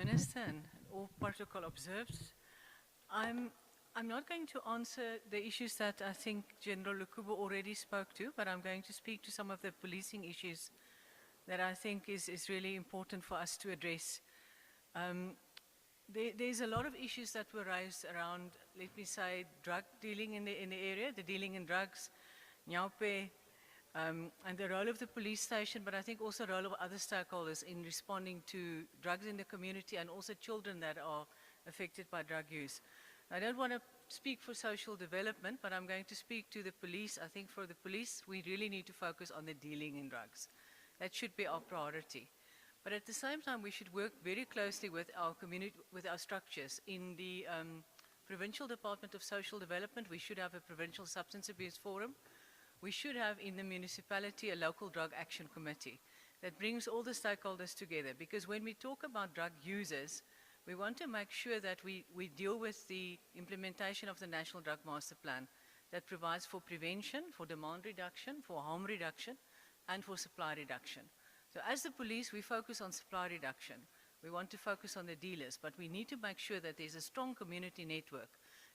Minister, and all protocol observed. I'm, I'm not going to answer the issues that I think General Lukubu already spoke to, but I'm going to speak to some of the policing issues that I think is really important for us to address. There's a lot of issues that were raised around, let me say, drug dealing in the area, the dealing in drugs, Nyaupe, and the role of the police station, but I think also the role of other stakeholders in responding to drugs in the community and also children that are affected by drug use. I don't want to speak for social development, but I'm going to speak to the police. I think for the police, we really need to focus on the dealing in drugs. That should be our priority. But at the same time, we should work very closely with our community, with our structures. In the Provincial Department of Social Development, we should have a Provincial Substance Abuse Forum. We should have in the municipality a local drug action committee that brings all the stakeholders together. Because when we talk about drug users, we want to make sure that we deal with the implementation of the National Drug Master Plan that provides for prevention, for demand reduction, for harm reduction, and for supply reduction. So as the police, we focus on supply reduction. We want to focus on the dealers, but we need to make sure that there's a strong community network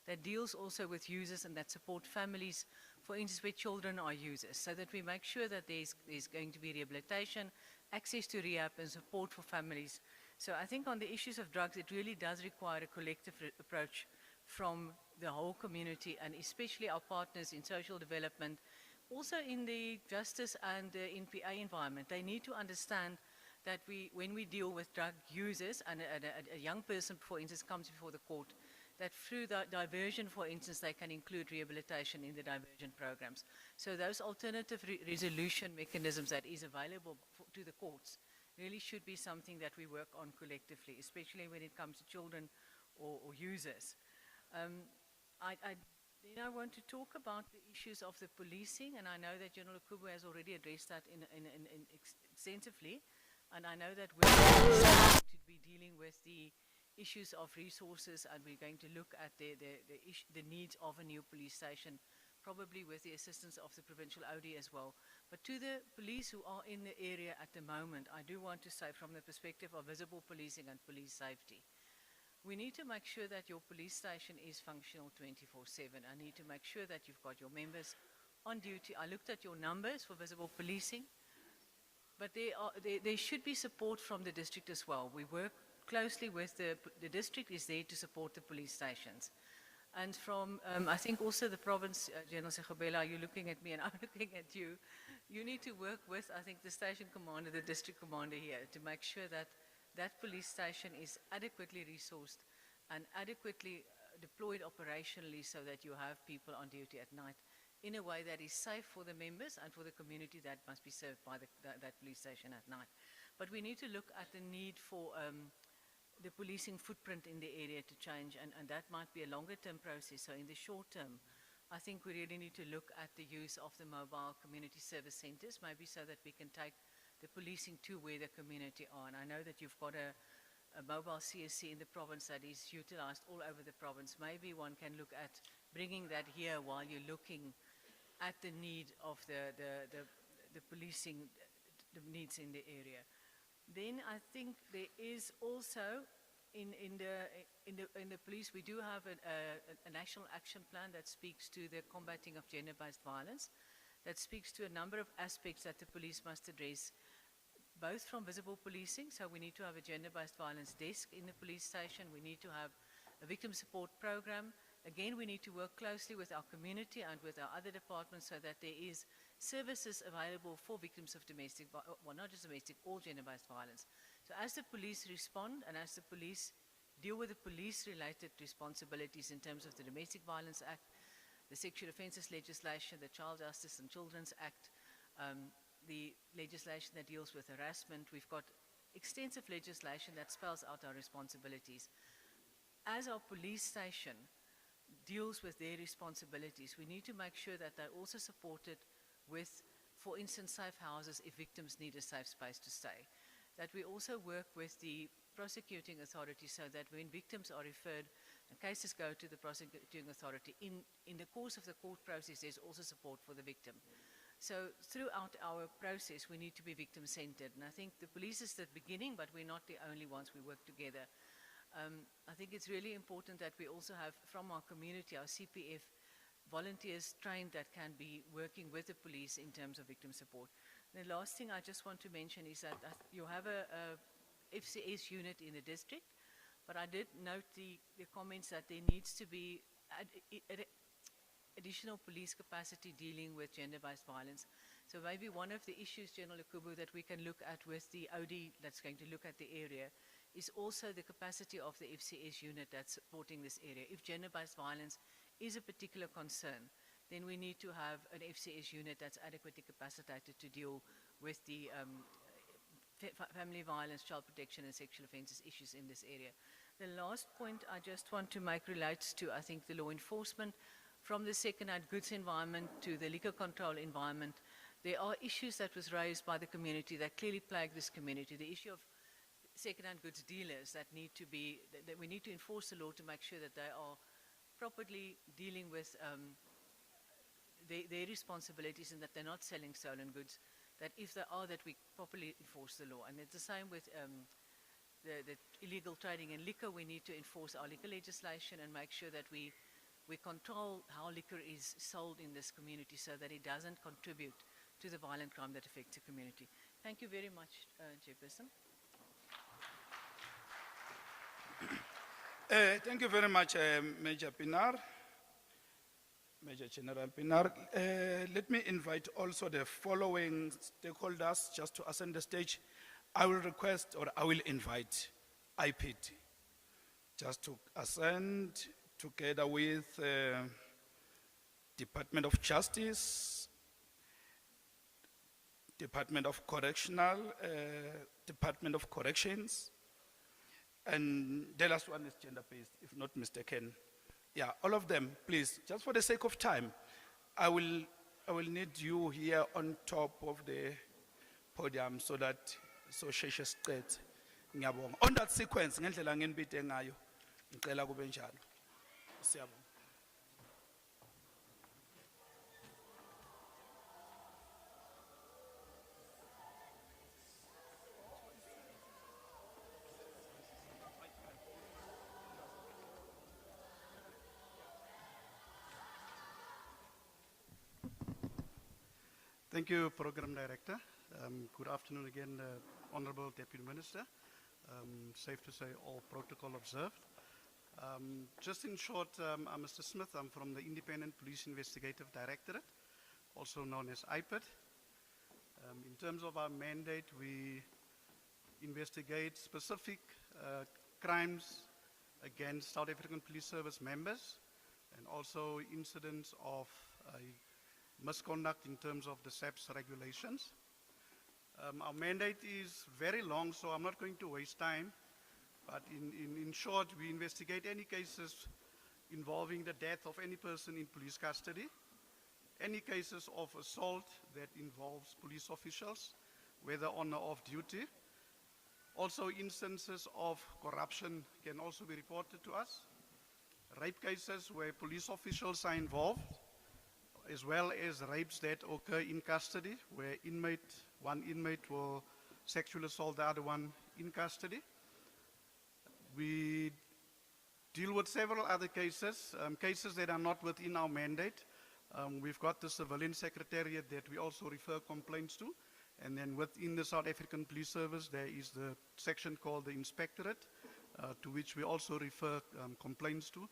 that deals also with users and that support families, for instance, where children are users, so that we make sure that there's going to be rehabilitation, access to rehab, and support for families. So I think on the issues of drugs, it really does require a collective approach from the whole community, and especially our partners in social development, also in the justice and the NPA environment. They need to understand that when we deal with drug users and a young person, for instance, comes before the court, that through the diversion, for instance, they can include rehabilitation in the diversion programs. So those alternative resolution mechanisms that is available to the courts really should be something that we work on collectively, especially when it comes to children or users. Then I want to talk about the issues of the policing, and I know that General Kubu has already addressed that extensively, and I know that we're going to be dealing with the issues of resources, and we're going to look at the needs of a new police station, probably with the assistance of the provincial OD as well. But to the police who are in the area at the moment, I do want to say from the perspective of visible policing and police safety, we need to make sure that your police station is functional 24/7. I need to make sure that you've got your members on duty. I looked at your numbers for visible policing, but there should be support from the district as well. We work closely with the district is there to support the police stations. And from, I think also the province, General Segobela, you're looking at me and I'm looking at you. You need to work with, I think, the station commander, the district commander here, to make sure that that police station is adequately resourced and adequately deployed operationally so that you have people on duty at night in a way that is safe for the members and for the community that must be served by that police station at night. But we need to look at the need for the policing footprint in the area to change, and that might be a longer-term process. So in the short term, I think we really need to look at the use of the mobile community service centers, maybe so that we can take the policing to where the community are. And I know that you've got a mobile CSC in the province that is utilized all over the province. Maybe one can look at bringing that here while you're looking at the need of the policing, the needs in the area. Then I think there is also in the police, we do have a national action plan that speaks to the combating of gender-based violence, that speaks to a number of aspects that the police must address, both from visible policing, so we need to have a gender-based violence desk in the police station, we need to have a victim support program. Again, we need to work closely with our community and with our other departments so that there is services available for victims of domestic, well, not just domestic, all gender-based violence. So as the police respond and as the police deal with the police-related responsibilities in terms of the Domestic Violence Act, the sexual offences legislation, the Child Justice and Children's Act, the legislation that deals with harassment. We've got extensive legislation that spells out our responsibilities. As our police station deals with their responsibilities, we need to make sure that they're also supported with, for instance, safe houses if victims need a safe space to stay. That we also work with the prosecuting authority so that when victims are referred and cases go to the prosecuting authority, in the course of the court process, there's also support for the victim. So throughout our process, we need to be victim-centered. And I think the police is the beginning, but we're not the only ones. We work together. I think it's really important that we also have, from our community, our CPF volunteers trained that can be working with the police in terms of victim support. The last thing I just want to mention is that you have a FCS unit in the district, but I did note the comments that there needs to be additional police capacity dealing with gender-based violence. So maybe one of the issues, General Okubu, that we can look at with the OD that's going to look at the area is also the capacity of the FCS unit that's supporting this area. If gender-based violence is a particular concern, then we need to have an FCS unit that's adequately capacitated to deal with the family violence, child protection, and sexual offences issues in this area. The last point I just want to make relates to, I think, the law enforcement. From the second-hand goods environment to the liquor control environment, there are issues that was raised by the community that clearly plague this community. The issue of second-hand goods dealers that need to be, that we need to enforce the law to make sure that they are properly dealing with their responsibilities and that they're not selling stolen goods, that if they are, that we properly enforce the law. And it's the same with the illegal trading in liquor. We need to enforce our liquor legislation and make sure that we control how liquor is sold in this community so that it doesn't contribute to the violent crime that affects the community. Thank you very much, Chairperson. Thank you very much, Major Pinar, Major General Pinar. Let me invite also the following stakeholders just to ascend the stage. I will request, or I will invite IPT just to ascend together with Department of Justice, Department of Correctional, Department of Corrections, and the last one is gender-based, if not mistaken. Yeah, all of them, please, just for the sake of time, I will need you here on top of the podium so that sheshe siqethe. Ngiyabonga. On that sequence, ngendlela ngenibite ngayo, ngicela kube njalo. Siyabonga. Thank you, Program Director. Good afternoon again, Honorable Deputy Minister. Safe to say all protocol observed. Just in short, I'm Mr. Smith. I'm from the Independent Police Investigative Directorate, also known as IPID. In terms of our mandate, we investigate specific crimes against South African Police Service members and also incidents of misconduct in terms of the SAPS regulations. Our mandate is very long, so I'm not going to waste time. But in short, we investigate any cases involving the death of any person in police custody, any cases of assault that involves police officials, whether on or off duty. Also, instances of corruption can also be reported to us. Rape cases where police officials are involved, as well as rapes that occur in custody, where one inmate will sexually assault the other one in custody. We deal with several other cases, cases that are not within our mandate. We've got the Civilian Secretariat that we also refer complaints to. And then within the South African Police Service, there is the section called the Inspectorate, to which we also refer complaints to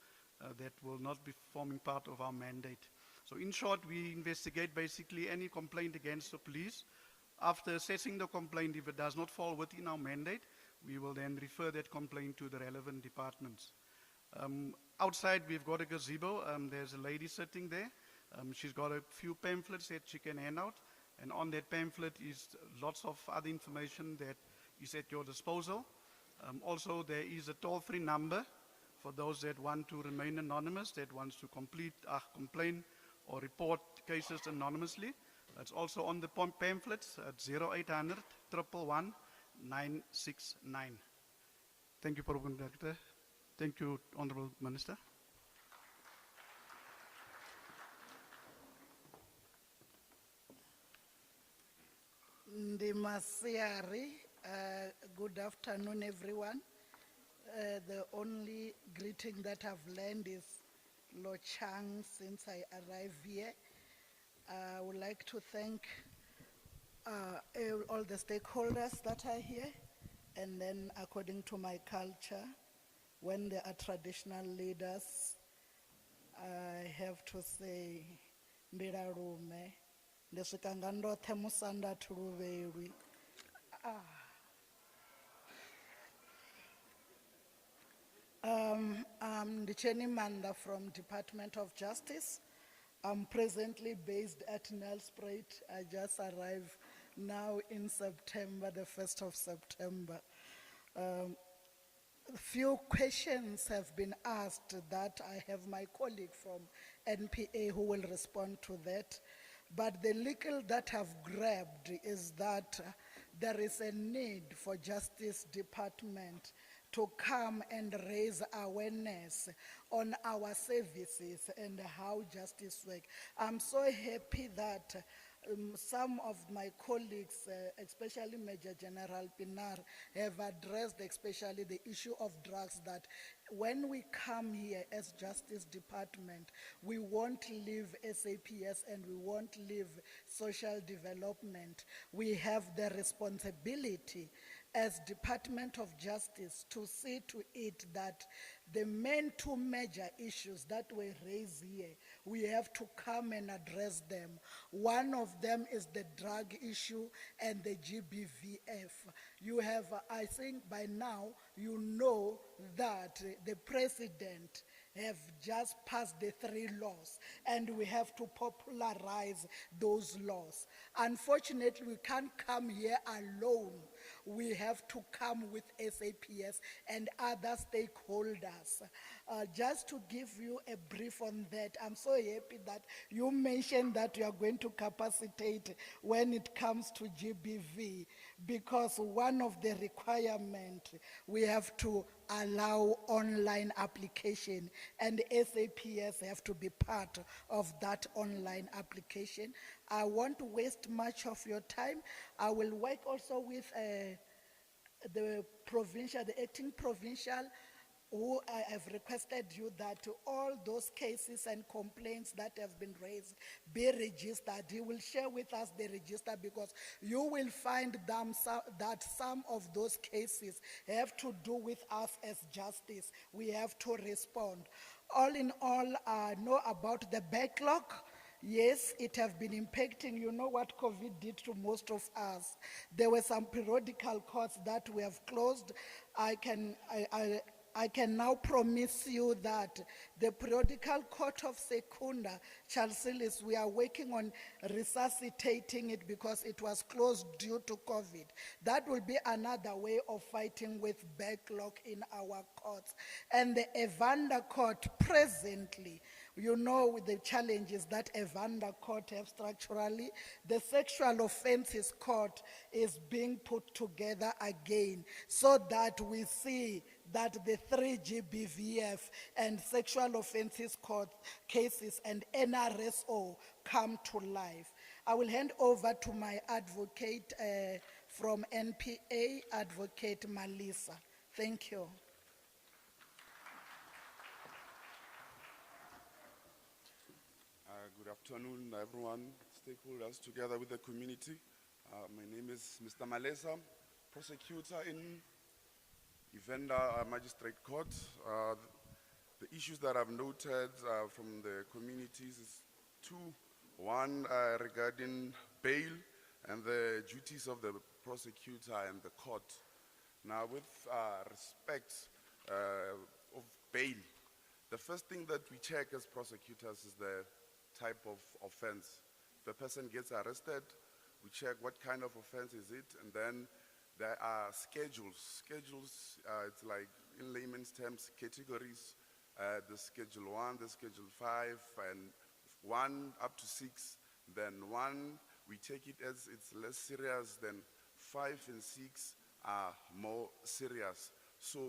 that will not be forming part of our mandate. So in short, we investigate basically any complaint against the police. After assessing the complaint, if it does not fall within our mandate, we will then refer that complaint to the relevant departments. Outside, we've got a gazebo. There's a lady sitting there. She's got a few pamphlets that she can hand out. And on that pamphlet is lots of other information that is at your disposal. Also, there is a toll-free number for those that want to remain anonymous, that wants to complain or report cases anonymously. It's also on the pamphlets at 0800 111 969. Thank you, Program Director. Thank you, Honorable Minister. Ndimasiari, good afternoon, everyone. The only greeting that I've learned is Lo Chang since I arrived here. I would like to thank all the stakeholders that are here. And then, according to my culture, when there are traditional leaders, I have to say, Mbirarume, Ndesukangando Temusanda Turuvewi. I'm Ndicheni Manda from Department of Justice. I'm presently based at Nelspruit. I just arrived now in September, the 1st of September. A few questions have been asked that I have my colleague from NPA who will respond to that. But the legal that I've grabbed is that there is a need for Justice Department to come and raise awareness on our services and how justice works. I'm so happy that some of my colleagues, especially Major General Pinar, have addressed especially the issue of drugs, that when we come here as Justice Department, we won't leave SAPS and we won't leave social development. We have the responsibility as Department of Justice to see to it that the main two major issues that were raised here, we have to come and address them. One of them is the drug issue and the GBVF. You have, I think by now, you know that the president have just passed the 3 laws and we have to popularize those laws. Unfortunately, we can't come here alone. We have to come with SAPS and other stakeholders. Just to give you a brief on that, I'm so happy that you mentioned that you are going to capacitate when it comes to GBV, because one of the requirements, we have to allow online application, and SAPS have to be part of that online application. I won't waste much of your time. I will work also with the acting provincial, who I have requested you that all those cases and complaints that have been raised be registered. He will share with us the register, because you will find that some of those cases have to do with us as justice. We have to respond. All in all, I know about the backlog. Yes, it has been impacting. You know what COVID did to most of us. There were some periodical courts that we have closed. I can now promise you that the periodical court of Secunda, Charles, we are working on resuscitating it because it was closed due to COVID. That will be another way of fighting with backlog in our courts. And the Evander court presently, you know, with the challenges that Evander court have structurally, the sexual offenses court is being put together again so that we see that the 3 GBVF and sexual offenses court cases and NRSO come to life. I will hand over to my advocate from NPA, Advocate Malisa. Thank you. Good afternoon, everyone, stakeholders together with the community. My name is Mr. Malesa, prosecutor in Evander Magistrate Court. The issues that I've noted from the communities is 2. One regarding bail and the duties of the prosecutor and the court. Now, with respect of bail, the first thing that we check as prosecutors is the type of offense. If a person gets arrested, we check what kind of offense is it, and then there are schedules. Schedules, it's like, in layman's terms, categories. The Schedule 1, the Schedule 5, and 1 up to 6. Then 1, we take it as it's less serious. Then 5 and 6 are more serious. So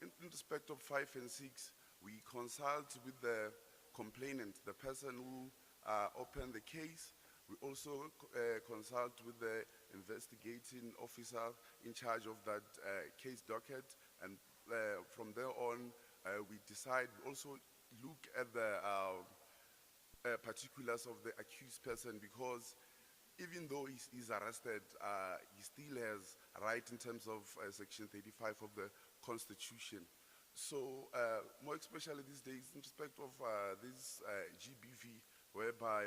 in respect of 5 and 6, we consult with the complainant, the person who opened the case. We also consult with the investigating officer in charge of that case docket, and from there on, we decide. We also look at the particulars of the accused person, because even though he's arrested, he still has a right in terms of Section 35 of the Constitution. So, more especially these days, in respect of this GBV, whereby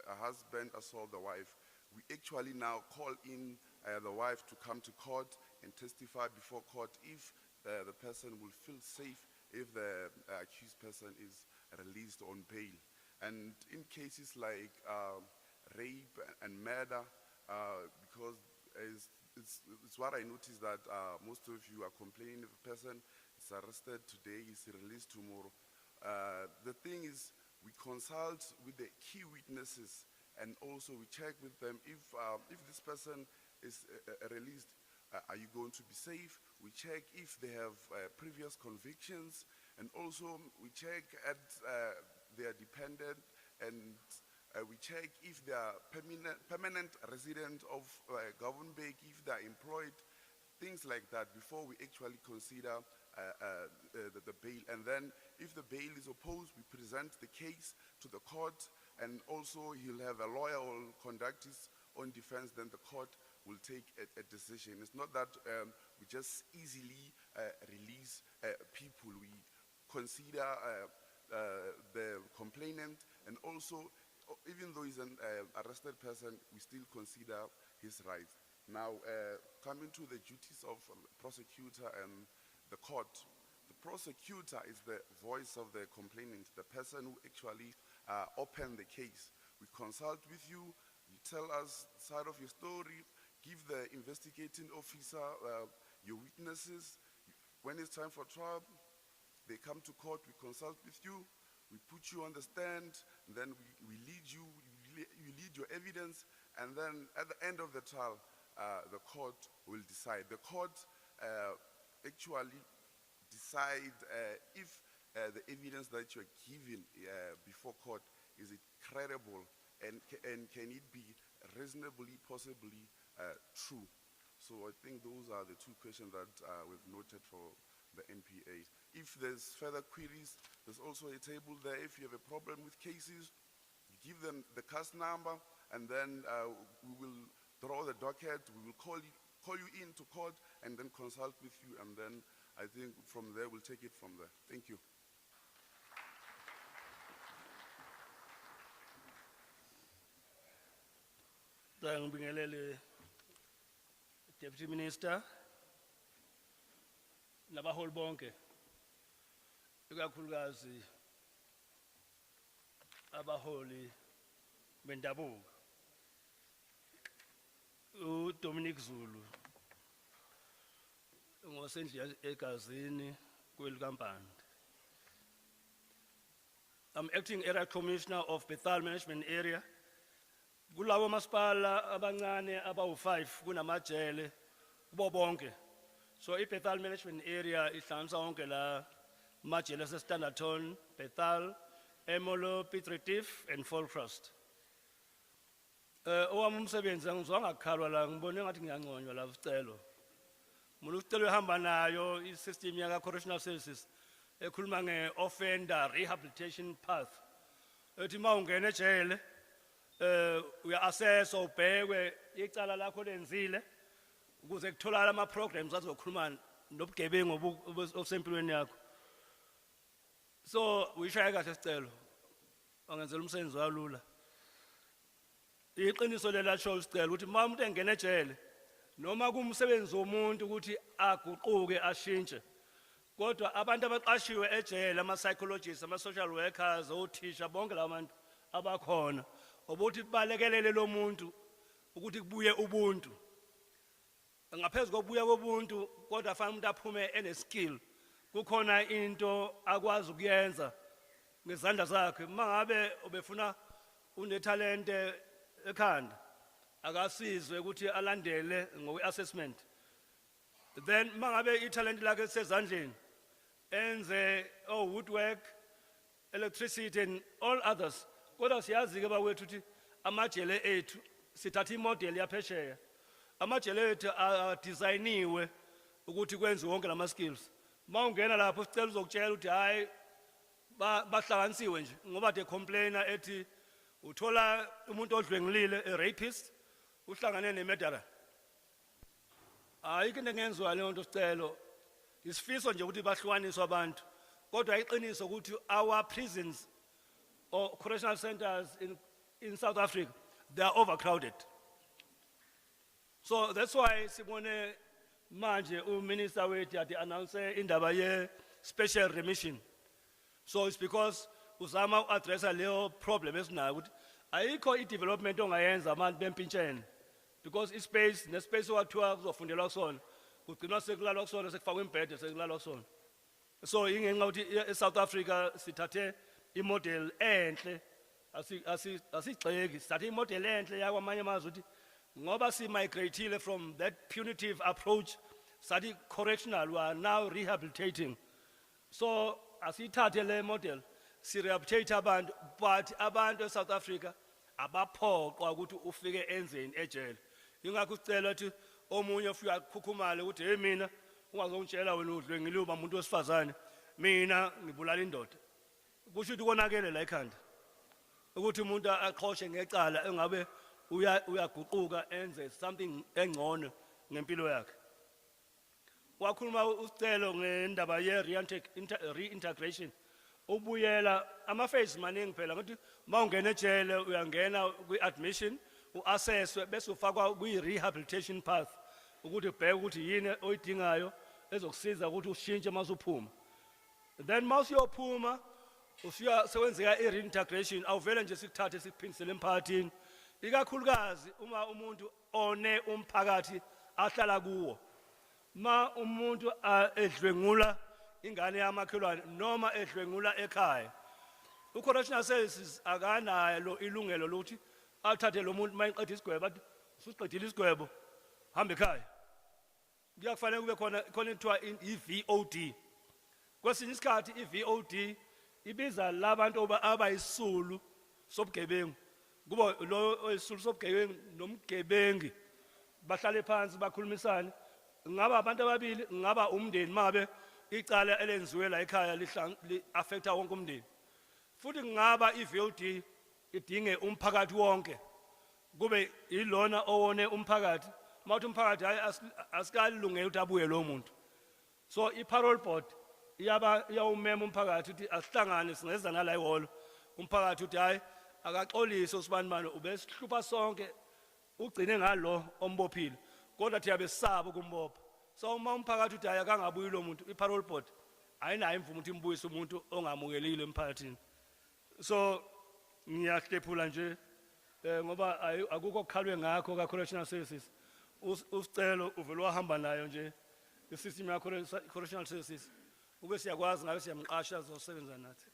a husband assaults the wife, we actually now call in the wife to come to court and testify before court if the person will feel safe if the accused person is released on bail. And in cases like rape and murder, because it's what I noticed that most of you are complaining if a person is arrested today, is released tomorrow. The thing is, we consult with the key witnesses, and also we check with them if this person is released, are you going to be safe? We check if they have previous convictions, and also we check at their dependent, and we check if they are permanent resident of Government, if they are employed, things like that, before we actually consider the bail. And then if the bail is opposed, we present the case to the court, and also he'll have a lawyer who will conduct his own defense, then the court will take a decision. It's not that we just easily release people. We consider the complainant, and also, even though he's an arrested person, we still consider his rights. Now, coming to the duties of prosecutor and the court, the prosecutor is the voice of the complainant, the person who actually opened the case. We consult with you, you tell us the side of your story, give the investigating officer your witnesses. When it's time for trial, they come to court, we consult with you, we put you on the stand, and then we lead you, you lead your evidence, and then at the end of the trial, the court will decide. The court actually decide if the evidence that you're given before court, is it credible, and can it be reasonably, possibly true? So I think those are the two questions that we've noted for the NPA. If there's further queries, there's also a table there. If you have a problem with cases, you give them the case number, and then we will draw the docket, we will call you into court, and then consult with you, and then I think from there, we'll take it from there. Thank you. Ngibingelele Deputy Minister nabaholi bonke, ikakhulukazi abaholi bendabuko, uDominic Zulu ngosendli egazini kwelikampande. I'm acting area commissioner of Bethal Management Area. Kulawo masipala abancane abawu5 kunamajele kubo bonke. So iBethal Management Area ihlanganisa wonke la majele aseStanderton, Bethal, Emolo, Piet Retief and Volcroft. Owami umsebenzi angizwanga kukhalwa la, ngibone ngathi ngiyanconywa la sicelo. Mina usicelo ehamba nayo isystem yaka correctional services ekhuluma nge-offender rehabilitation path. Ethi mawungena ejele uya-assess ubhekwe icala lakho lenzile ukuze kutholakala ama-programs azokhuluma nobugebengu obusempilweni yakho. So uyishaya kahle sicelo, wangenzela umsebenzi walula. Iqiniso lelasho isicelo ukuthi uma umuntu engena ejele noma kumsebenzi womuntu ukuthi aguquke ashintshe, kodwa abantu abaqashiwe ejele, ama-psychologists, ama-social workers, othisha, bonke la bantu abakhona, ukuthi balekelele lo muntu ukuthi kubuye ubuntu. Ngaphezu kokubuya kobuntu, kodwa fanele umuntu aphume ene-skill, kukhona into akwazi ukuyenza ngezandla zakhe. Uma ngabe ubefuna unetalente ekhanda, akasizwe ukuthi alandele ngokwe-assessment. Then uma ngabe italent lakhe lisezandleni, enze woodwork, electricity and all others. Kodwa siyazi ke bakwethu ukuthi amajele ethu sithatha imodel yaphesheya. Amajele ethu designiwe ukuthi kwenze wonke lama skills. Mawungena lapho sicela uzokutshela ukuthi hayi bahlanganisiwe nje ngoba the complainer ethi uthola umuntu odlwengilile a rapist uhlangane nemurderer. Ayikho into engenziwa leyo nto sicelo. Isifiso nje ukuthi bahlukaniswe abantu. Kodwa ayiqiniso ukuthi our prisons or correctional centers in South Africa, they are overcrowded. So that's why sibone manje uMinister wethu ati announce indaba ye special remission. So it's because uzama address leyo problem esinayo ukuthi ayikho i-development ongayenza abantu bempintshene because ispace nespace okuthiwa kuzofundelwa kusona kugcinwa sekulalwa kusona sekufakwa imbhede sekulalwa kusona. So ingenxa ukuthi eSouth Africa sithathe imodel enhle asigxeki sithathe imodel enhle yakwamanye amazwe ukuthi ngoba si-migrateile from that punitive approach sathi correctional we are now rehabilitating. So asithathe le model si-rehabilitate abantu but abantu eSouth Africa abaphoqwa ukuthi ufike enzeni ejele. Ingakho sicela ukuthi omunye ufika khukhumale ukuthi hey mina ungazongitshela wena udlwengile uba umuntu wesifazane mina ngibulala indoda. Kusho ukuthi konakele la ekhanda ukuthi umuntu aqhoshe ngecala engabe uyaguquka enze something engcono ngempilo yakhe. Wakhuluma usicelo ngendaba ye reintegration ubuyela ama-phase maningi phela ukuthi mawungena ejele uyangena kwi-admission u-assesswe bese ufakwa kwi-rehabilitation path ukuthi ubheke ukuthi yini oyidingayo ezokusiza ukuthi ushintshe masuphuma. Then masuyophuma ufika sekwenzeka i-reintegration awuvele nje sikuthathe sikuphindisele emphakathini ikakhulukazi uma umuntu one umphakathi ahlala kuwo. Ma umuntu edlwengula ingane yamakhelwane noma edlwengula ekhaya u-correctional services akanalo ilungelo lokuthi athathe lo muntu mayiqeda isigwebo athi usuqedile isigwebo hamba ekhaya. Kuyakufanele kube khona ekuthiwa i-VOD. Kwesinye isikhathi i-VOD ibiza labantu abayisulu sobugebengu kuba lo oyisulu sobugebengu nomgebengi bahlale phansi bakhulumisane ngaba abantu ababili ngaba umndeni mabe icala elenziwe la ekhaya li-affecta wonke umndeni. Futhi ngaba i-VOD idinge umphakathi wonke kube ilona owone umphakathi mawuthi umphakathi hayi asikalungele ukuthi abuye lo muntu. So i-parole board iyawumema umphakathi ukuthi asihlangane singeza nala ihholo umphakathi uthi hayi akaxolise usibanibani ubesihlupha sonke ugcine ngalo ombophile kodwa thiyabe sisaba ukumbopha. So uma umphakathi uthi hayi akangabuyi lo muntu i-parole board ayinayo imvumo ukuthi imbuyise umuntu ongamukelile emphakathini. So ngiyahlephula nje ngoba akukho kukhalwe ngakho ka-correctional services usicelo uvele wahamba nayo nje i-system ya-correctional services ube siyakwazi ngabe siyamqasha zosebenza nathi.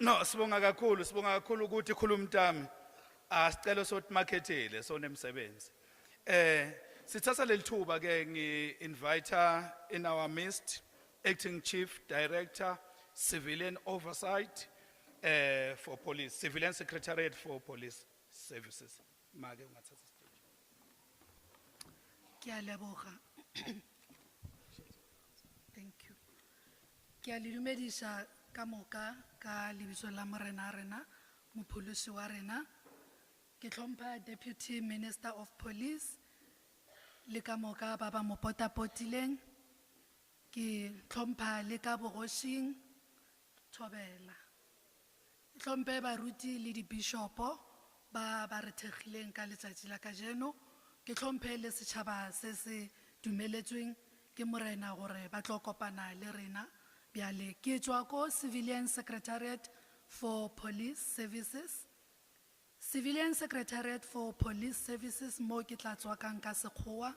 No, sibonga kakhulu ukuthi khulumntami asicelo sokuthi marketele sonemsebenzi. Sithatha lelithuba ke ngi-inviter in our midst Acting Chief Director Civilian Oversight for Police, Civilian Secretariat for Police Services. Mage ungathatha stage. Kialeboga. Thank you. Kialidumedisa kamoka ka libiso la morena rena mopholosi wa rena ke tlhompha Deputy Minister of Police le kamoka ba ba mopotapotileng ke tlhompha le ka bogoshing thobela tlhompe baruti le dibishopo ba re thegileng ka letsatsi la kajeno ke tlhomphe le setšhaba se se dumeletsweng ke morena gore ba tlo kopana le rena bjale ke tswa ko Civilian Secretariat for Police Services. Civilian Secretariat for Police Services mo ke tla tswa kang ka sekgowa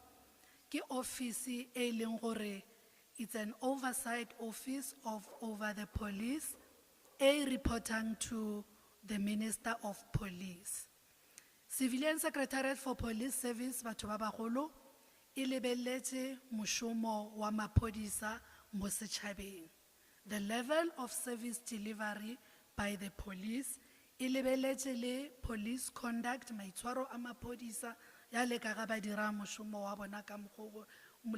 ke office e leng gore it's an oversight office over the police a reporting to the Minister of Police. Civilian Secretariat for Police Service batho ba bagolo e lebeletse moshomo wa maphodisa mo setšhabeng. the level of service delivery by the police, e lebeletse le police conduct, maitshwaro a maphodisa, ya le ka ga ba dira mošomo wa bona ka mokgwa o,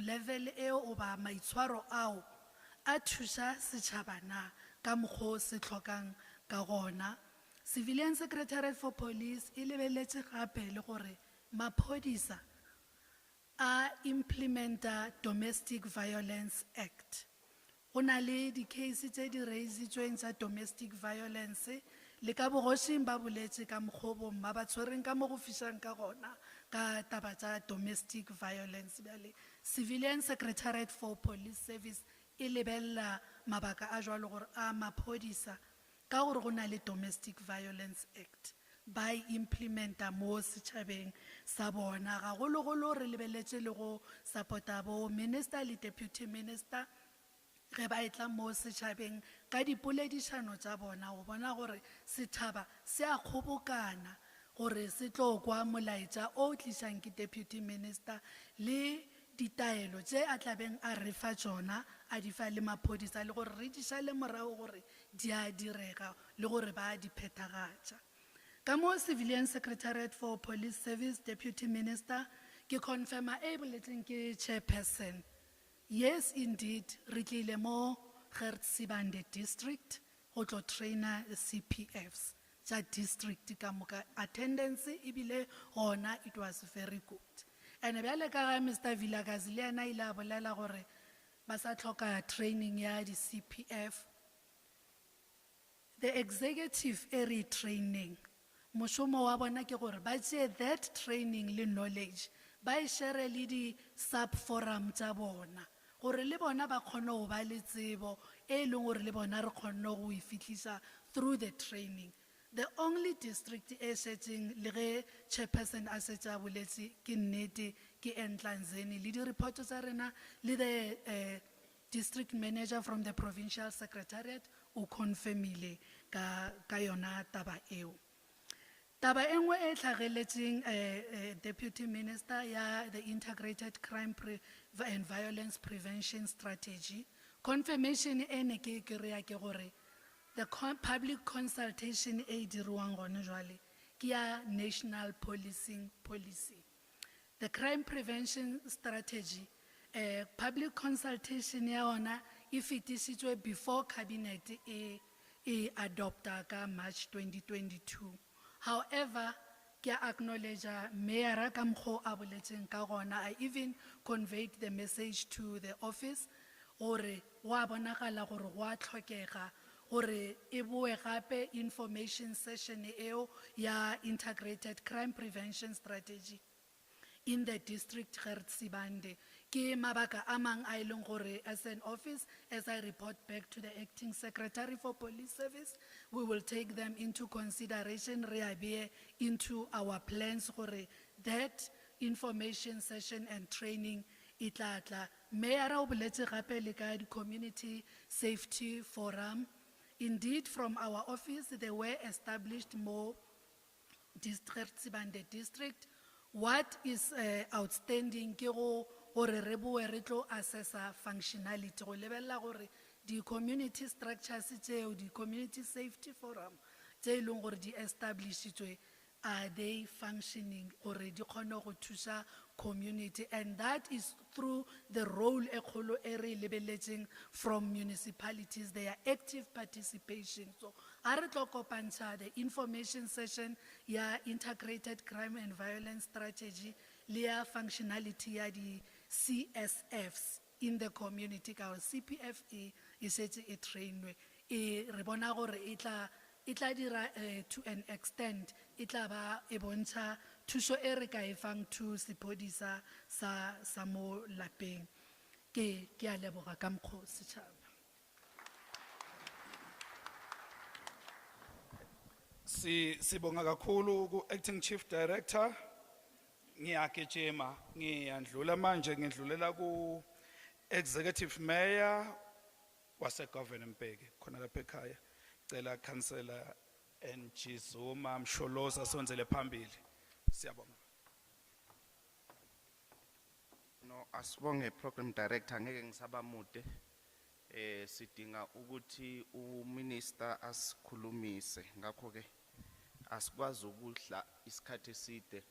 level eo o ba maitshwaro ao a thusa setšhaba na ka mokgwa o se tlhokang ka gona. Civilian Secretariat for Police e lebeletse gape le gore maphodisa a implementa Domestic Violence Act. Go na le di-case tse di raisitsweng tsa domestic violence le ka bogošing ba boletse ka mokgwa o bong ba ba tshwereng ka mo go fišang ka gona ka taba tsa domestic violence. Bjale Civilian Secretariat for Police Service e lebelela mabaka a jwalo gore a maphodisa ka gore go na le Domestic Violence Act ba implementa mo setšhabeng sa bona, gagologolo re lebeletse le go support-a bo minister le deputy minister ge ba etla mo setšhabeng ka dipoledišano tša bona go bona gore setšhaba se a kgobokana gore se tlo kwa molaetša o tlišang ke deputy minister le ditaelo tše a tlabeng a re fa tšona a di fa le maphodisa le gore re di šale morago gore di a direga le gore ba di phethagatša. Ka mo Civilian Secretariat for Police Service Deputy Minister ke confirma e boletseng ke chairperson. Yes, indeed, re tlile mo Sibande district go tlo trainer CPFs tša district ka moka. Attendance ebile gona it was very good. And bjale ka ga Mr. Vilakazi le ena ile a bolela gore ba sa tlhoka training ya di CPF. The executive area training, mošomo wa bona ke gore ba tšee that training le knowledge ba e share le di sub-forum tša bona gore le bona ba kgone go ba le tsebo e leng gore le bona re kgone go e fitlhisa through the training. The only district e šetšeng le ge chairperson a šetša boletse ke nnete ke Entlanzeni le di reporto tša rena le the district manager from the provincial secretariat o confirmile ka yona taba eo. Taba engwe e tlhageletseng deputy minister ya the integrated crime and violence prevention strategy, confirmation ene ke kry-a ke gore the public consultation e diriwang gone jwale ke ya national policing policy. The crime prevention strategy, public consultation ya ona e fetišitšwe before cabinet e adopta ka March 2022. However, ke acknowledge Mayor ka mokgwa a boletseng ka gona. I even conveyed the message to the office gore wa bonagala gore go a tlhokega gore e boe gape information session eo ya integrated crime prevention strategy in the district Sibande. Ke mabaka a mang a ileng gore as an office, as I report back to the acting secretary for police service, we will take them into consideration, re into our plans gore that information session and training itlatla. Mayor o boletse gape le ka di community safety forum. Indeed, from our office, they were established more district, Sibande district. What is outstanding ke go gore re boe re tlo assessa functionality go lebella gore di community structures tseo di community safety forum tse e leng gore di establishitswe are they functioning gore di kgone go thusa community, and that is through the role e kgolo e re lebeletseng from municipalities, their active participation. So a re tlo kopantsha the information session ya integrated crime and violence strategy le ya functionality ya di CSFs in the community ka CPF e setse e trainwe e re bona gore e tla dira to an extent e tla ba e bontsha thuso e re ka e fang to sepodisa sa mo lapeng. Ke a leboga ka mokgwa setšhaba. Sibonga kakhulu ku acting chief director. Ngiyagejima ngiyandlula manje ngidlulela ku executive mayor wase Governor Mbeki khona lapha ekhaya. Cela councillor Imbizo Msholoza sonzele phambili. Siyabonga. No, asibonge program director ngeke ngisaba mude. sidinga ukuthi uminister asikhulumise ngakho ke asikwazi ukudla isikhathi eside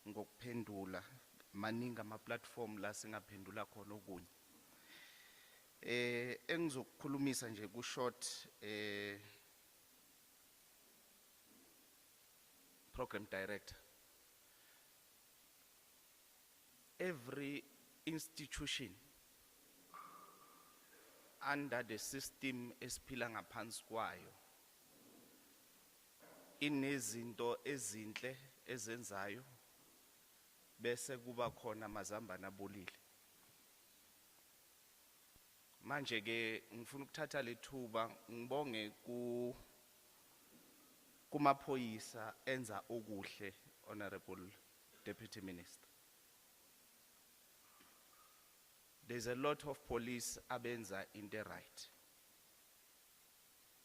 ngokuphendula maningi ama platform la singaphendula khona okunye engizokukhulumisa nje ku short program director every institution under the system esiphila ngaphansi kwayo inezinto ezinhle ezenzayo bese kuba khona amazambane abolile manje ke ngifuna ukuthatha lethuba ngibonge kumaphoyisa enza okuhle honorable deputy minister. There's a lot of police abenza into right.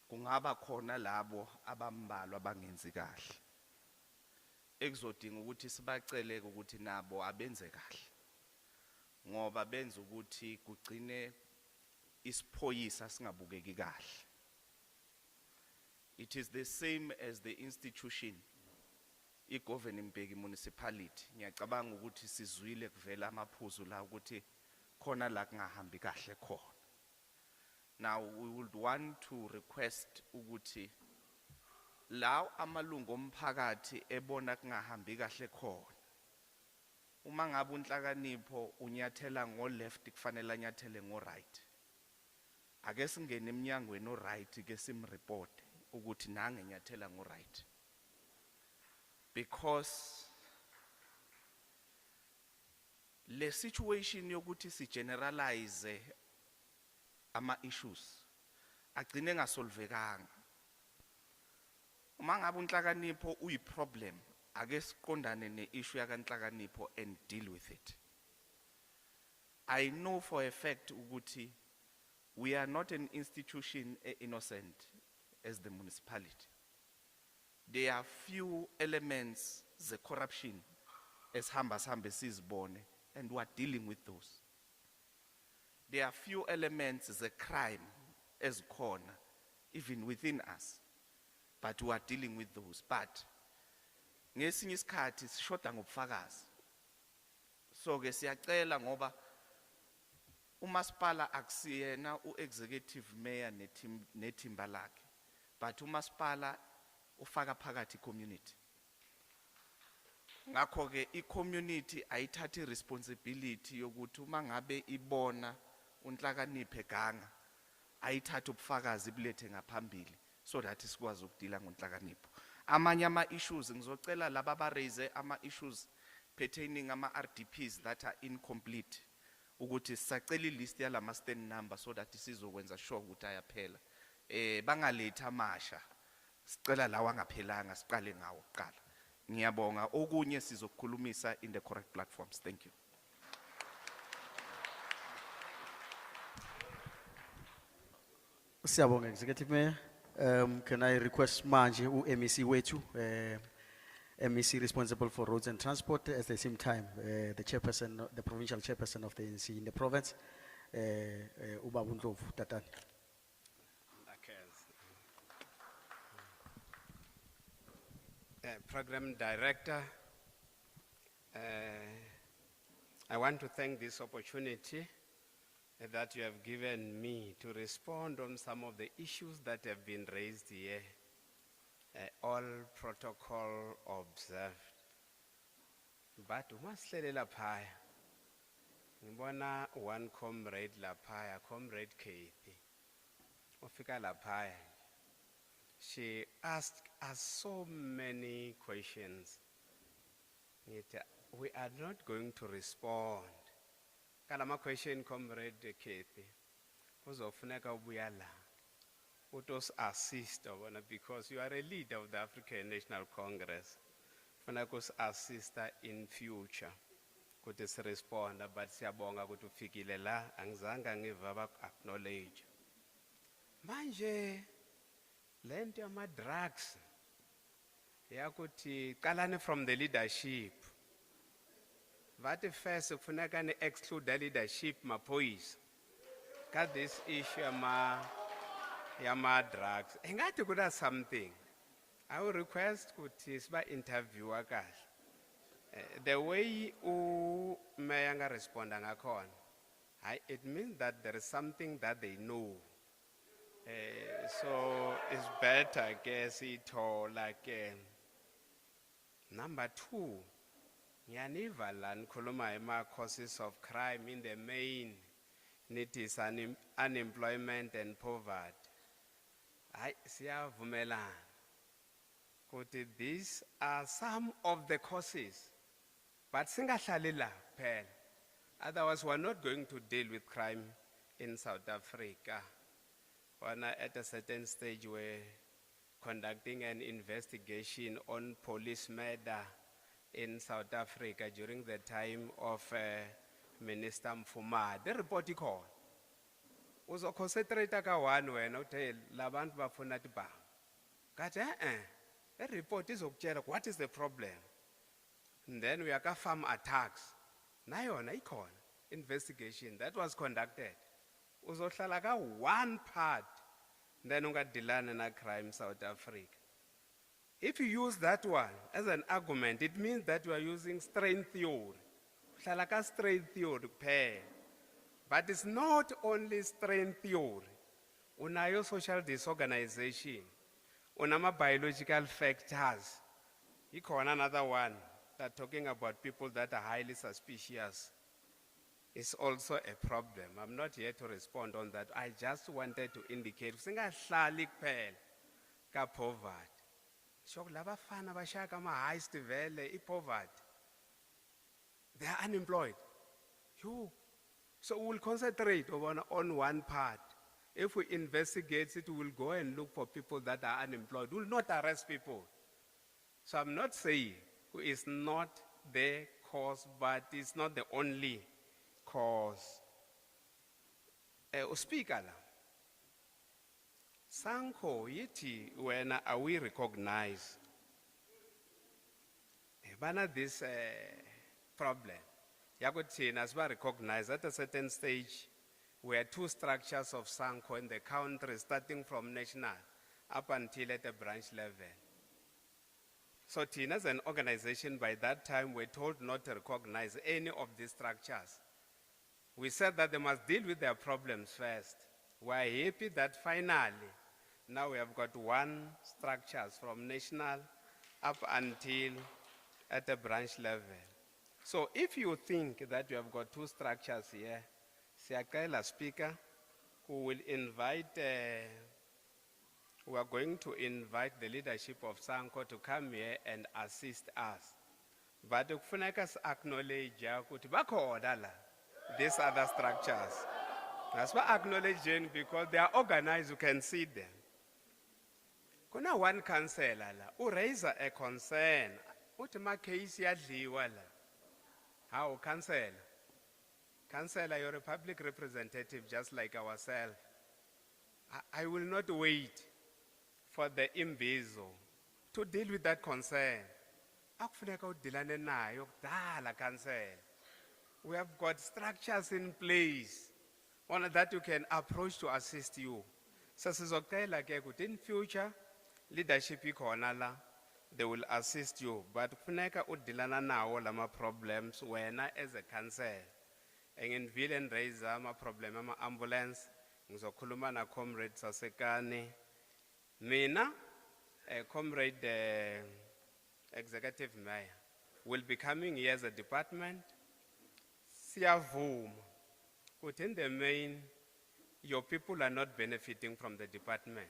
Kungaba khona labo abambalwa abangenzi kahle. Ekuzodinga ukuthi sibacele ukuthi nabo abenze kahle. Ngoba benza ukuthi kugcine isiphoyisa singabukeki kahle. It is the same as the institution i-governing municipality. Ngiyacabanga ukuthi sizwile kuvela amaphuzu la ukuthi khona la kungahambi kahle khona. Now we would want to request ukuthi law amalungu omphakathi ebona kungahambi kahle khona. Uma ngabe unhlakanipho unyathela ngo left kufanele anyathele ngo right. Ake singene eminyangweni no right ke simreport ukuthi nange nyathela ngo right. Because le situation yokuthi si generalize ama issues agcine ngasolvekanga. Uma ngabe unhlakanipho uyi problem ake siqondane ne issue yakanhlakanipho and deal with it. I know for a fact ukuthi we are not an institution innocent as the municipality. There are few elements the corruption as hamba sizibone and we are dealing with those. There are few elements the crime as corner even within us, but we are dealing with those. But ngesinye isikhathi sishoda ngobufakazi. So ke siyacela ngoba umasipala akusiyena u-executive mayor nethimba lakhe, but umasipala ufaka phakathi community. Ngakho ke i-community ayithatha responsibility yokuthi uma ngabe ibona unhlakaniphe ganga ayithatha ubufakazi bulethe ngaphambili so that sikwazi ukudila ngonhlakanipho. Amanye ama issues ngizocela laba ba raise ama issues pertaining ama RDPs that are incomplete ukuthi sisacela ilist yalama stand number so that sizokwenza sure ukuthi ayaphela. Bangaletha amasha sicela lawa ngaphelanga siqale ngawo kuqala. Ngiyabonga okunye sizokukhulumisa in the correct platforms. Thank you. Siyabonga Executive Mayor. Can I request manje MEC wethu MEC responsible for roads and transport at the same time the chairperson, the provincial chairperson of the ANC in the province Ubaba Ndlovu Tatane. Program Director, I want to thank this opportunity that you have given me to respond on some of the issues that have been raised here, all protocol observed. But umasilele laphaya, ngibona one comrade laphaya, Comrade Kathy, ofika laphaya. She asked us so many questions. We are not going to respond. Kalama question, Comrade Kathy. Kuzofuneka ubuya la. Utos assist because you are a leader of the African National Congress. Funeka assist in future. Kuti respond, but siyabonga kuti ufikile la angizange ngiva acknowledge. Manje lento yama drugs yakuthi qalane from the leadership. Vathi first kufuneka ni exclude the leadership maphoyisa. got this issue yama drugs. Engati kuda something. I will request kuti siba interview akahle. The way mayanga respond ngakhona, it means that there is something that they know. So it's better, I guess, number two, Yanivala and Koloma causes of crime in the main, it is unemployment and poverty. I see Vumela. These are some of the causes, but singahlali pen. Otherwise, we're not going to deal with crime in South Africa. When at a certain stage we're conducting an investigation on police murder in South Africa during the time of Minister Mpumalanga. The report is called. Uzo concentrate ka one when hotel labantu bafuna tiba. Kathi the report is what is the problem? And then we have farm attacks. Nayona ikon investigation that was conducted. Uzohlala ka one part, then ungadilana na crime South Africa. If you use that one as an argument, it means that you are using strain theory. Uhlala ka strain theory pair. But it's not only strain theory. Unayo social disorganization. Unama biological factors. Ikon another one that talking about people that are highly suspicious. Is also a problem. I'm not here to respond on that. I just wanted to indicate singahlali kuphela ka poverty. Shok laba fana bashaka ma high vele I poverty. They are unemployed. So we'll concentrate on one part. If we investigate it, we'll go and look for people that are unemployed. We'll not arrest people. So I'm not saying who is not the cause, but it's not the only cause. Speaker la. Sanko yiti when are we recognized? Bana this problem. Yagotin as well recognized at a certain stage where two structures of Sanko in the country starting from national up until at the branch level. So TIN as an organization by that time were told not to recognize any of these structures. We said that they must deal with their problems first. We're happy that finally, now we have got one structures from national up until at the branch level. So if you think that you have got two structures here, Siakaila speaker, who will invite, we are going to invite the leadership of Sanko to come here and assist us. But kufuneka acknowledge ukuthi bakhona la these other structures. That's why acknowledging because they are organized, you can see them. Kuna one councillor la, who raise a concern. Uthi ma case yadliwa la. How councillor? Councillor, you're a public representative just like ourselves. I will not wait for the Imbizo to deal with that concern. Akufuneka udilane nayo kudala councillor. We have got structures in place on that you can approach to assist you. So sizocela ke ukuthi in future leadership ikhona la, they will assist you, but kufuneka udilana nawo lama problems wena as a council. Engivile and raise ama problem ama ambulance ngizokhuluma na comrade Sasekane. Mina comrade executive mayor will be coming here as a department. Siyavuma ukuthi in the main your people are not benefiting from the department,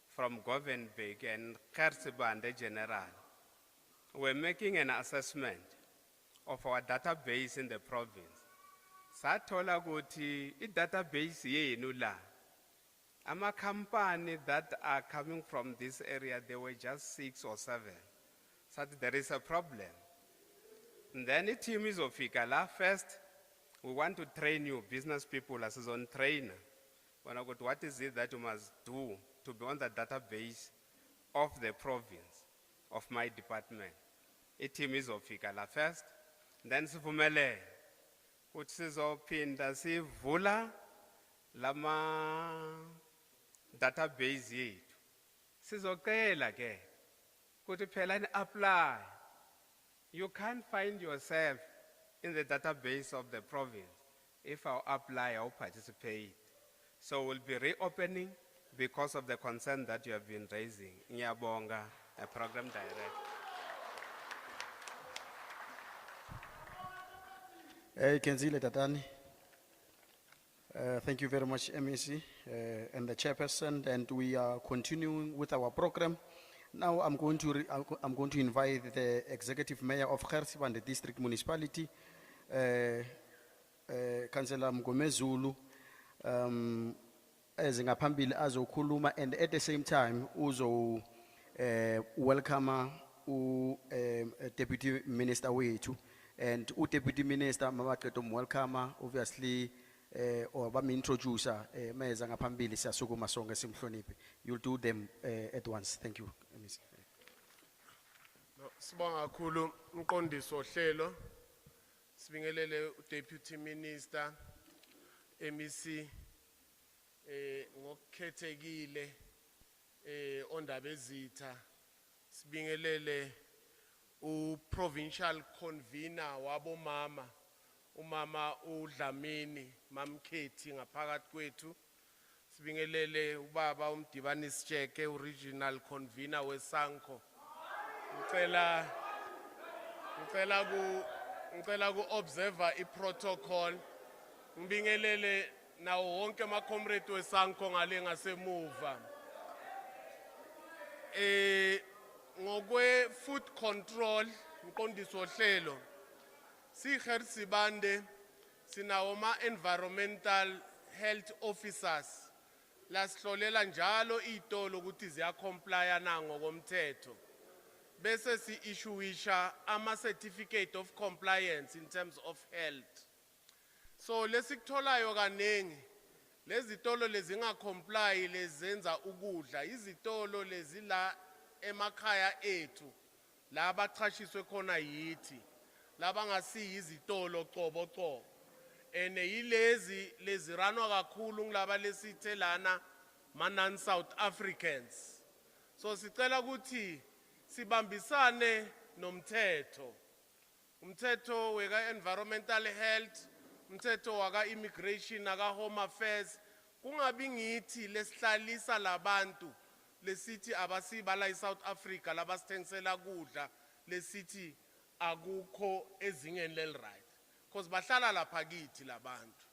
from Govenberg and Kersibande General. We're making an assessment of our database in the province. Sathola ukuthi I database yenu la, ama company that are coming from this area, there were just 6 or 7. So there is a problem. And then the team is ofika la first. We want to train you, business people, as a trainer. What is it that you must do to be on the database of the province, of my department? A team is ofika la first. Then sivumele, which is opinda sivula lama database yethu sizocela ke ukuthi phela ni apply. You can't find yourself in the database of the province if I apply or participate. So we'll be reopening because of the concern that you have been raising. Ngiyabonga, program director. Kenzile Tatani. Thank you very much, MEC and the chairperson, and we are continuing with our program. Now I'm going to invite the executive mayor of Gersibande District Municipality, Councillor Mgomezulu, as ngaphambili azokhuluma, and at the same time uzo welcome Deputy Minister wethu, and Deputy Minister mabaqeda welcome obviously or bami introduce meza ngaphambili siyasukuma sonke simhloniphe. You'll do them at once. Thank you, MEC. Sibonga kakhulu umqondisi ohlelo, sibingelele uDeputy Minister MEC ngokukhethekile ondaba ezitha, sibingelele uprovincial convener wabomama umama uDlamini Mamkhethi ngaphakathi kwethu, sibingelele ubaba uMdibanisi Tsheke original convener weSanco. Ngicela ku observer iprotocol, ngibingelele nawo wonke ama comrade weSanco ngale ngasemuva. Ngokwe food control umqondisi ohlelo, siGersibande sinawo ma environmental health officers lasihlolela njalo izitolo ukuthi ziya comply na ngokomthetho, bese si issueisha ama certificate of compliance in terms of health. So lesiktholayo kanengi lezi zitolo lezi nga comply lezenza ukudla, izitolo lezi la emakhaya ethu la abachashiswe khona yithi laba ngasi izitolo qobo ene yilezi leziranwa kakhulu ngilaba lesithelana non South Africans. So sicela ukuthi sibambisane nomthetho, umthetho weka environmental health, umthetho waka immigration aka home affairs, kungabi ngithi lesihlalisa labantu lesithi abasiba la eSouth Africa labasithengisela kudla lesithi akukho ezingeni lelright, because bahlala lapha kithi labantu.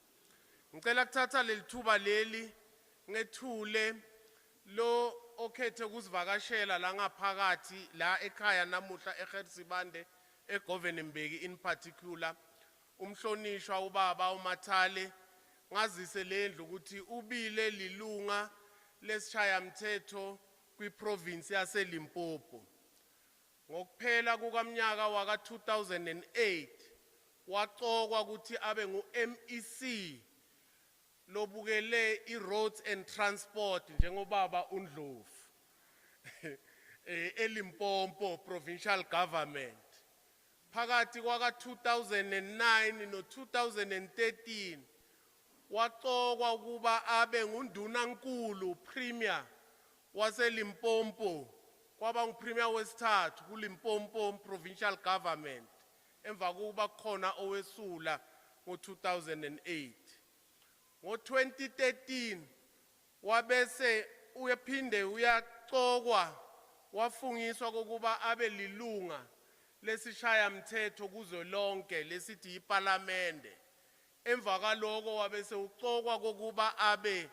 Ngicela ukuthatha lelithuba leli ngethule lo okhethe kusivakashela la ngaphakathi la ekhaya namuhla eGersibande eGovernembeki in particular, umhlonishwa ubaba uMathale, ngazise lendlu ukuthi ubile lilunga lesishaya mthetho kwiprovince yaseLimpopo. Ngokuphela kukamnyaka waka 2008 waqokwa ukuthi abe ngu-MEC lobukele i-roads and transport njengobaba uNdlovu eLimpopo provincial government. Phakathi kwaka 2009 no 2013 waqokwa ukuba abe nguNdunankulu premier waseLimpopo, kwaba ngupremier wesithathu kuLimpopo provincial government emva kokuba khona owesula ngo-2008. Ngo-2013 wabese uyaphinde uyaqokwa wafungiswa kokuba abe lilunga lesishaya mthetho kuzo lonke lesithi iParliamente. Emva kaloko wabese uqokwa kokuba abe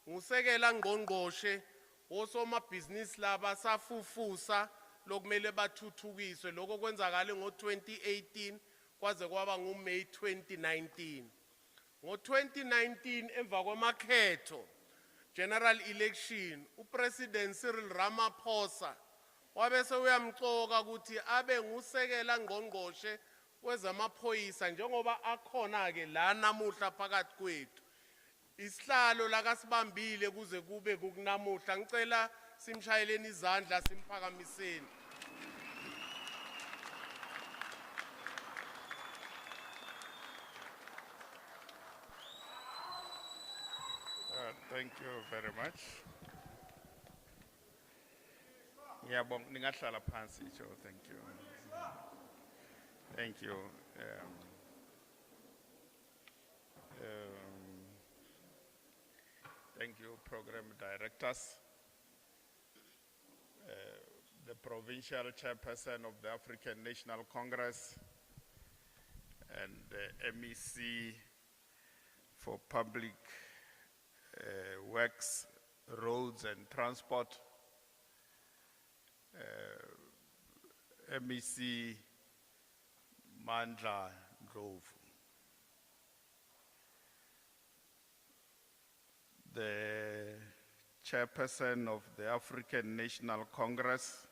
ngusekela ngqongqoshe wosomabhizinisi laba safufusa lokumele bathuthukiswe, lokho kwenzakala ngo-2018 kwaze kwaba nguMay 2019. Ngo-2019 emva kwamakhetho general election, uPresident Cyril Ramaphosa wabese uyamqoka ukuthi abe ngusekela ngqongqoshe wezamaphoyisa njengoba akhona ke la namuhla phakathi kwethu. Isihlalo lakasibambile kuze kube kunamuhla, ngicela simshayeleni izandla simphakamiseni. Thank you very much. Ngiyabonga, ningahlala phansi, Joe. Thank you. Thank you. Thank you, program directors. The provincial chairperson of the African National Congress and the MEC for Public Works, Roads and Transport, MEC Mandla Grove, the chairperson of the African National Congress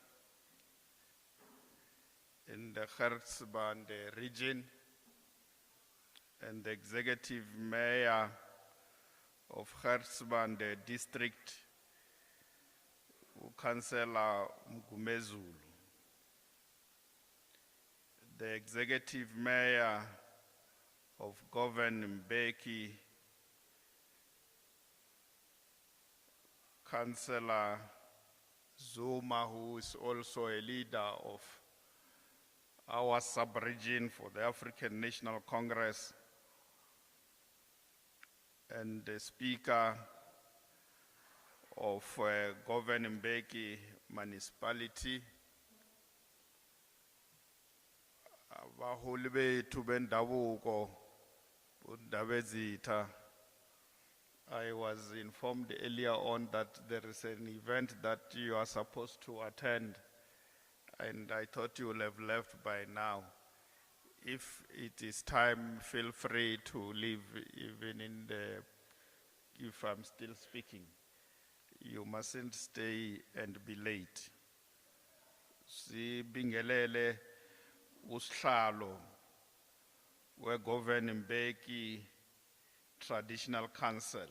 in the Hertzband region, and the executive mayor of Hertzband district, Councillor Mgumezulu, the executive mayor of Govan Mbeki, Councillor Zuma, who is also a leader of our sub-region for the African National Congress, and the Speaker of Govan Mbeki municipality, abaholi bethu bendabuko undabezitha. I was informed earlier on that there is an event that you are supposed to attend, and I thought you will have left by now. If it is time, feel free to leave even if I'm still speaking. You mustn't stay and be late. Sibingelele usihlalo weGovan Mbeki Traditional Council,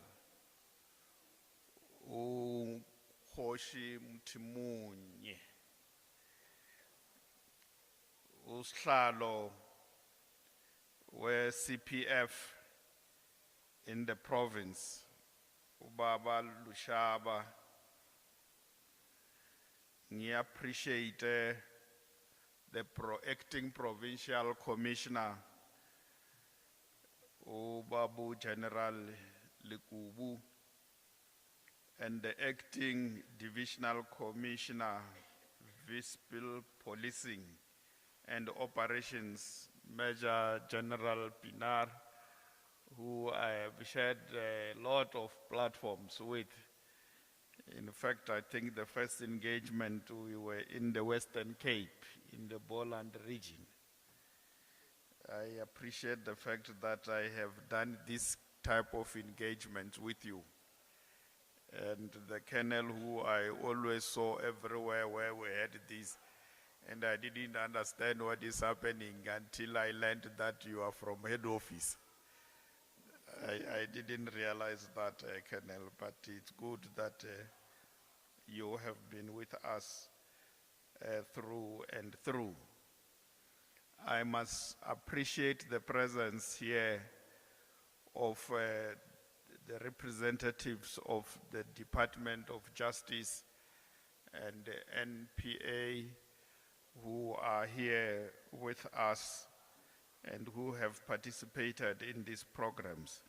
uKhoshi Mtimunye, usihlalo we-CPF in the province, Ubaba Lushaba. I appreciate the acting provincial commissioner, Ubabu General Likubu, and the acting divisional commissioner, Visible Policing and Operations, Major General Pinar, who I have shared a lot of platforms with. In fact, I think the first engagement we were in the Western Cape, in the Boland region. I appreciate the fact that I have done this type of engagement with you. And the colonel who I always saw everywhere where we had this, and I didn't understand what is happening until I learned that you are from head office. I didn't realize that, Colonel, but it's good that you have been with us through and through. I must appreciate the presence here of the representatives of the Department of Justice and the NPA who are here with us and who have participated in these programs.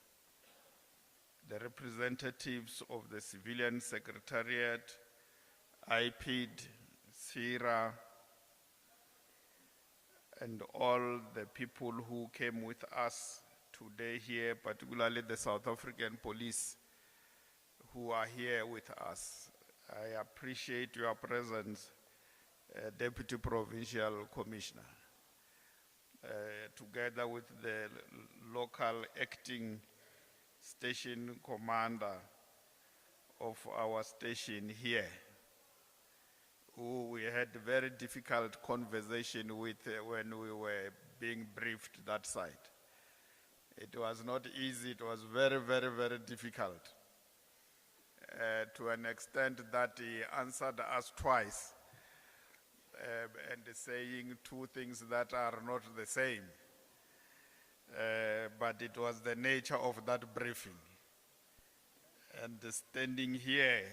The representatives of the Civilian Secretariat, IPID, CIRA, and all the people who came with us today here, particularly the South African police who are here with us. I appreciate your presence, Deputy Provincial Commissioner, together with the local acting station commander of our station here, who we had a very difficult conversation with when we were being briefed that side. It was not easy, it was very, very, very difficult. To an extent that he answered us twice and saying two things that are not the same. But it was the nature of that briefing. and standing here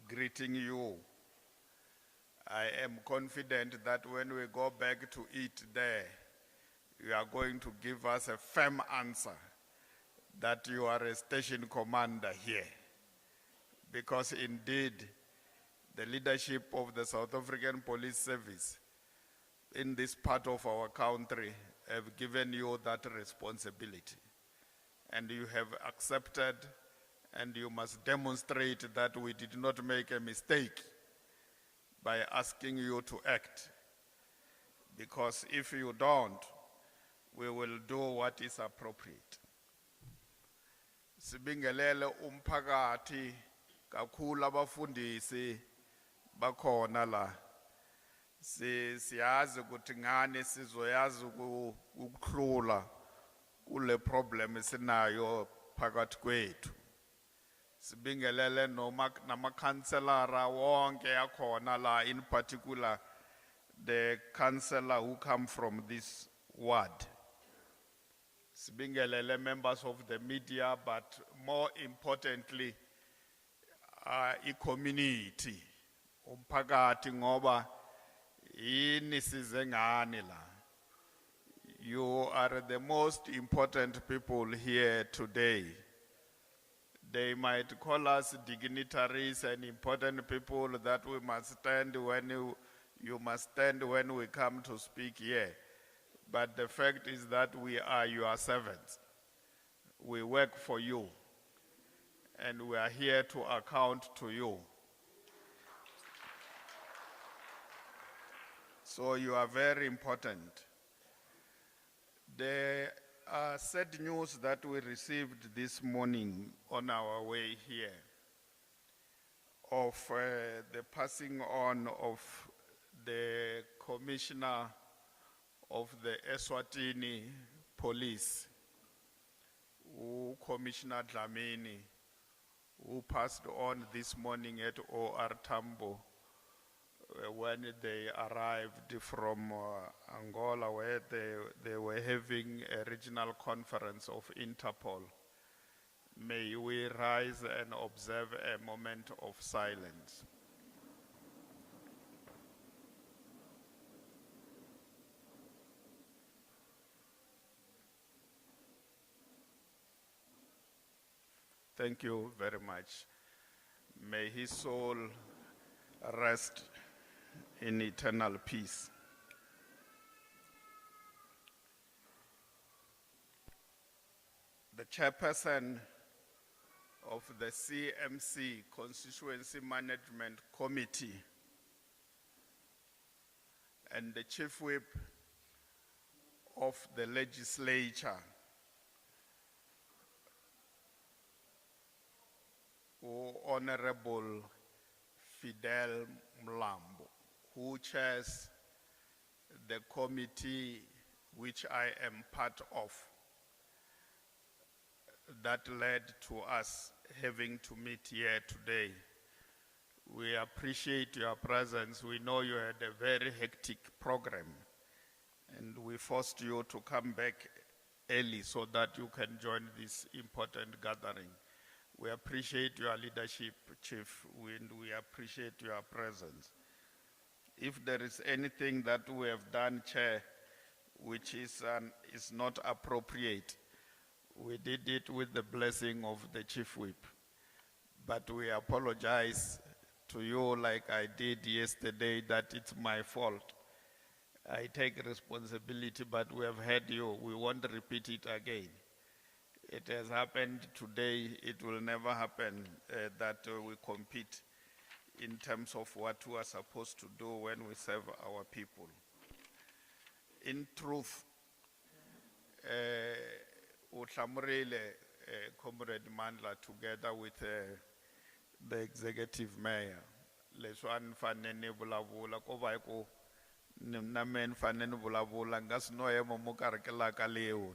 greeting you, I am confident that when we go back to eat there, you are going to give us a firm answer that you are a station commander here. Because indeed, the leadership of the South African Police Service in this part of our country have given you that responsibility. And you have accepted, and you must demonstrate that we did not make a mistake by asking you to act. Because if you don't, we will do what is appropriate. Sibingelele umphakathi kakhulu abafundisi bakhona la. Siyazi ukuthi ngane sizoyazi ukuhlula kule problem esinayo phakathi kwethu. Sibingelele noma namakhanselara wonke yakhona la, in particular the councillor who come from this ward. Sibingelele members of the media, but more importantly, community. Umphakathi ngoba yini size ngani la. You are the most important people here today. They might call us dignitaries and important people that we must stand when you must stand when we come to speak here. But the fact is that we are your servants. We work for you. And we are here to account to you. So you are very important. The sad news that we received this morning on our way here of the passing on of the commissioner of the Eswatini police, Commissioner Dlamini, who passed on this morning at OR Tambo when they arrived from Angola, where they were having a regional conference of Interpol. May we rise and observe a moment of silence. Thank you very much. May his soul rest in eternal peace. The chairperson of the CMC, Constituency Management Committee, and the chief whip of the legislature, Honorable Fidel Mlambo, who chairs the committee which I am part of, that led to us having to meet here today. We appreciate your presence. We know you had a very hectic program, and we forced you to come back early so that you can join this important gathering. We appreciate your leadership, Chief, and we appreciate your presence. If there is anything that we have done, Chair, which is not appropriate, we did it with the blessing of the Chief Whip. But we apologize to you like I did yesterday that it's my fault. I take responsibility, but we have heard you. We won't repeat it again. It has happened today. It will never happen that we compete in terms of what we are supposed to do when we serve our people. In truth, Utlamurile, Comrade Mandla, together with the executive mayor, leswan fanene bulavula kovaiko namen fanene bulavula ngas noye momukarkela kaleun.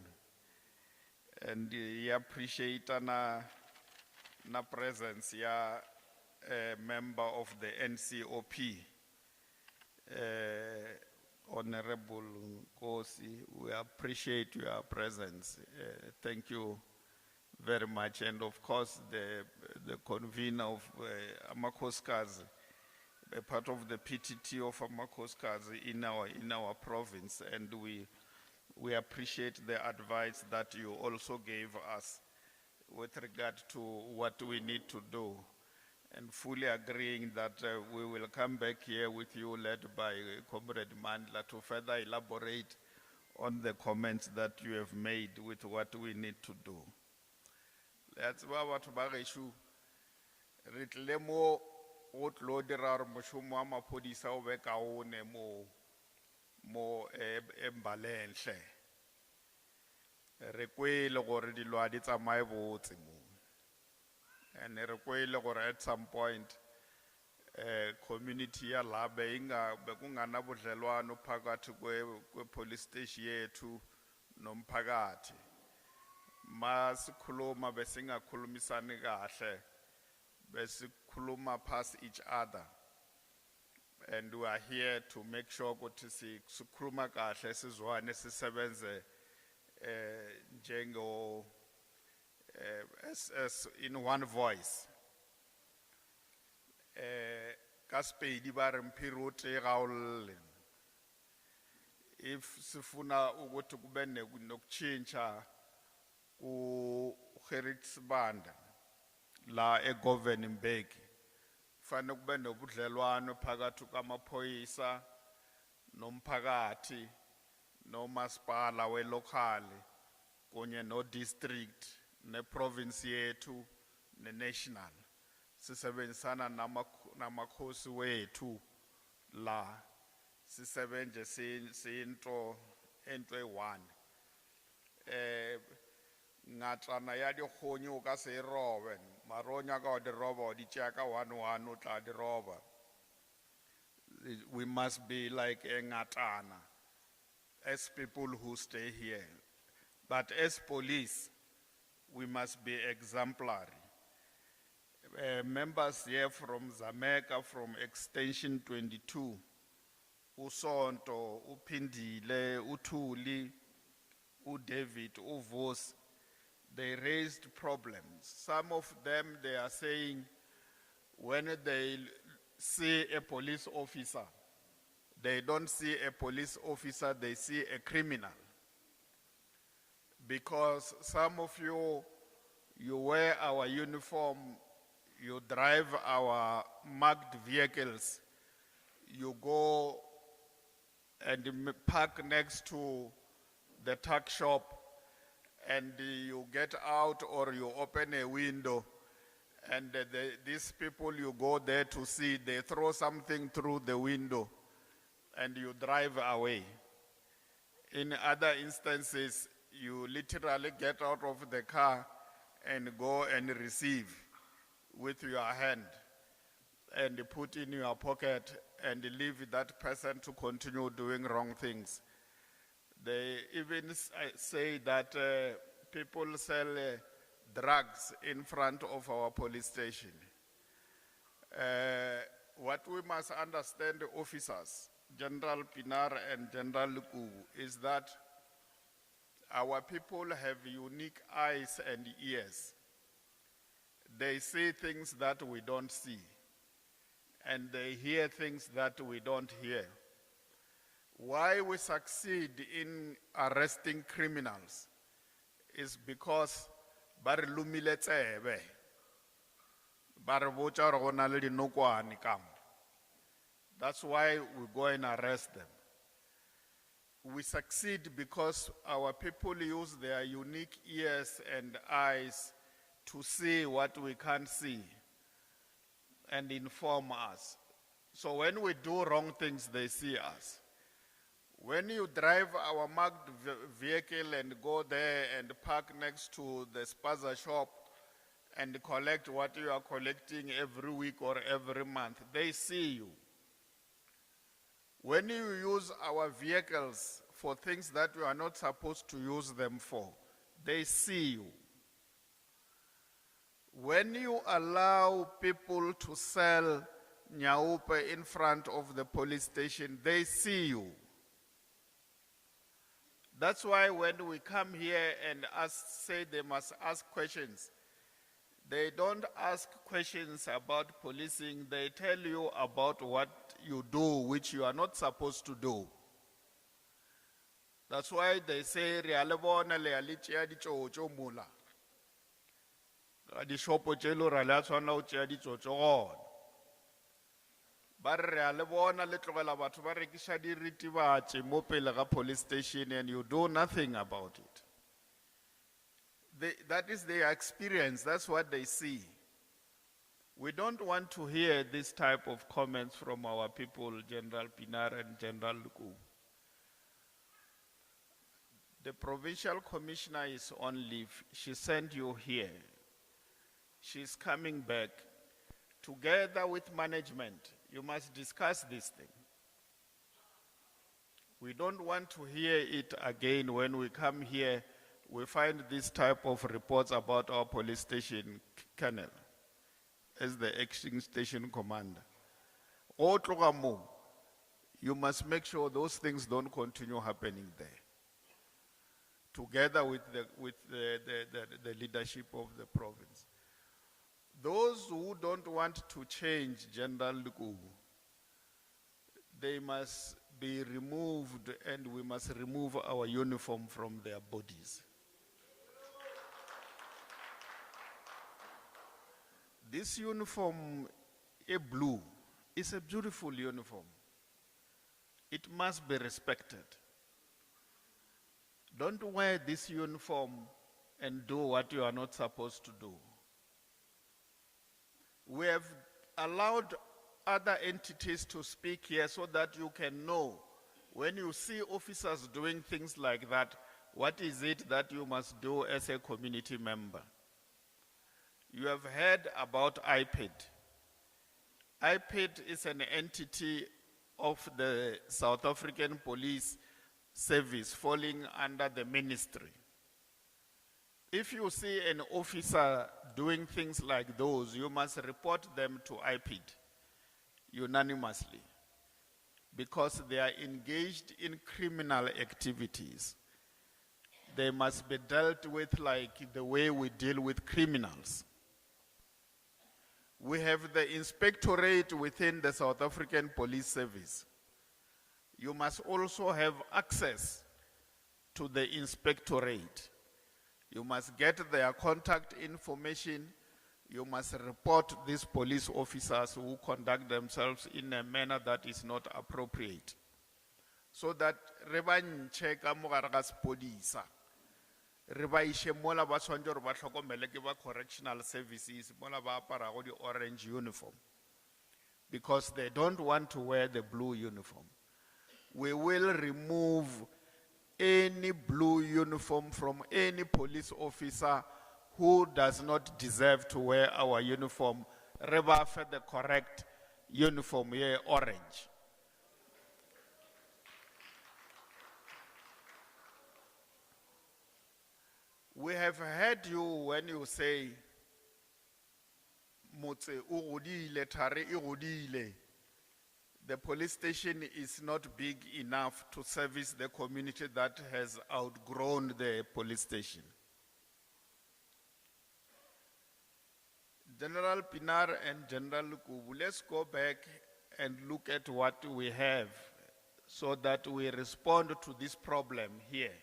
And he appreciate na presence ya member of the NCOP, Honorable Kosi. We appreciate your presence. Thank you very much. And of course, the convener of Amakoskazi, a part of the PTT of Amakoskazi in our province. And we appreciate the advice that you also gave us with regard to what we need to do, and fully agreeing that we will come back here with you, led by Comrade Mandla, to further elaborate on the comments that you have made with what we need to do. Let's what bageshu ritle mo o tlo dira re moshomo wa maphodisa o be kaone mo eMbalenhle. Re kwele gore dilwa di tsamaye botse mo. And re kwele gore at some point community ya labe inga bekungana budlelwano phakathi kwe police station yethu nomphakathi. Masikhuluma besingakhulumisani kahle, besikhuluma past each other. And we are here to make sure ukuthi sikhuluma kahle sizwane sisebenze njengo as in one voice. Kaspedi ba re mphiri o tee ga o lle. If sifuna ukuthi kube nokutshintsha ku Gerritsband la eGoverningburg, kufanele kube nobudlelwano phakathi kwamaphoyisa nomphakathi nomasipala welokali kunye no district ne province yethu ne national. Sisebenzisana namakhosi wethu la sisebenze sinto one. Ngatsana ya di khonyi o ka se robe maronya ka di roba o di tšaka one o tla di roba. We must be like a ngatana as people who stay here, but as police we must be exemplary. Members here from Zameka, from Extension 22, Usonto, Upindile, Utuli, David, Uvos, they raised problems. Some of them, they are saying, when they see a police officer, they don't see a police officer, they see a criminal. Because some of you wear our uniform, you drive our marked vehicles, you go and park next to the tuck shop, and you get out or you open a window, and these people you go there to see, they throw something through the window and you drive away. In other instances, you literally get out of the car and go and receive with your hand and put in your pocket and leave that person to continue doing wrong things. They even say that people sell drugs in front of our police station. What we must understand, officers, General Pinar and General Lukubu, is that our people have unique eyes and ears. They see things that we don't see, and they hear things that we don't hear. Why we succeed in arresting criminals is because bari lumile tsebe, bari botša gore go na le dinokwane ka mo. That's why we go and arrest them. We succeed because our people use their unique ears and eyes to see what we can't see and inform us. So when we do wrong things, they see us. When you drive our marked vehicle and go there and park next to the spaza shop and collect what you are collecting every week or every month, they see you. When you use our vehicles for things that you are not supposed to use them for, they see you. When you allow people to sell nyaupe in front of the police station, they see you. That's why when we come here and say they must ask questions, they don't ask questions about policing, they tell you about what you do, which you are not supposed to do. That's why they say, "Re a le bona le a le tšea ditšotšo mola." Ka dishopo tše lo ra le a tshwanela go tšea ditšotšo gona. Ba re re a le bona le tlogela batho ba rekiša diritibatši mo pele ga police station and you do nothing about it. That is their experience, that's what they see. We don't want to hear this type of comments from our people, General Pinar and General Luku. The provincial commissioner is on leave. She sent you here. She's coming back. Together with management, you must discuss this thing. We don't want to hear it again when we come here. We find this type of reports about our police station colonel as the acting station commander. Go tloga moo, you must make sure those things don't continue happening there. Together with the leadership of the province. Those who don't want to change General Lukubu, they must be removed and we must remove our uniform from their bodies. This uniform, a blue, is a beautiful uniform. It must be respected. Don't wear this uniform and do what you are not supposed to do. We have allowed other entities to speak here so that you can know when you see officers doing things like that, what is it that you must do as a community member? You have heard about IPID. IPID is an entity of the South African Police Service falling under the ministry. If you see an officer doing things like those, you must report them to IPID unanimously because they are engaged in criminal activities. They must be dealt with like the way we deal with criminals. We have the inspectorate within the South African Police Service. You must also have access to the inspectorate. You must get their contact information. You must report these police officers who conduct themselves in a manner that is not appropriate. So that re ba ntšhe ka mogare ga sepodisa, re ba iše mola ba tshwantse gore ba hlokomele ke ba correctional services mola ba aparago di orange uniform because they don't want to wear the blue uniform. We will remove any blue uniform from any police officer who does not deserve to wear our uniform. Re ba fe the correct uniform here, orange. We have heard you when you say, "Motse o godile, thare e godile." The police station is not big enough to service the community that has outgrown the police station. General Pinar and General Lukubu, let's go back and look at what we have so that we respond to this problem here.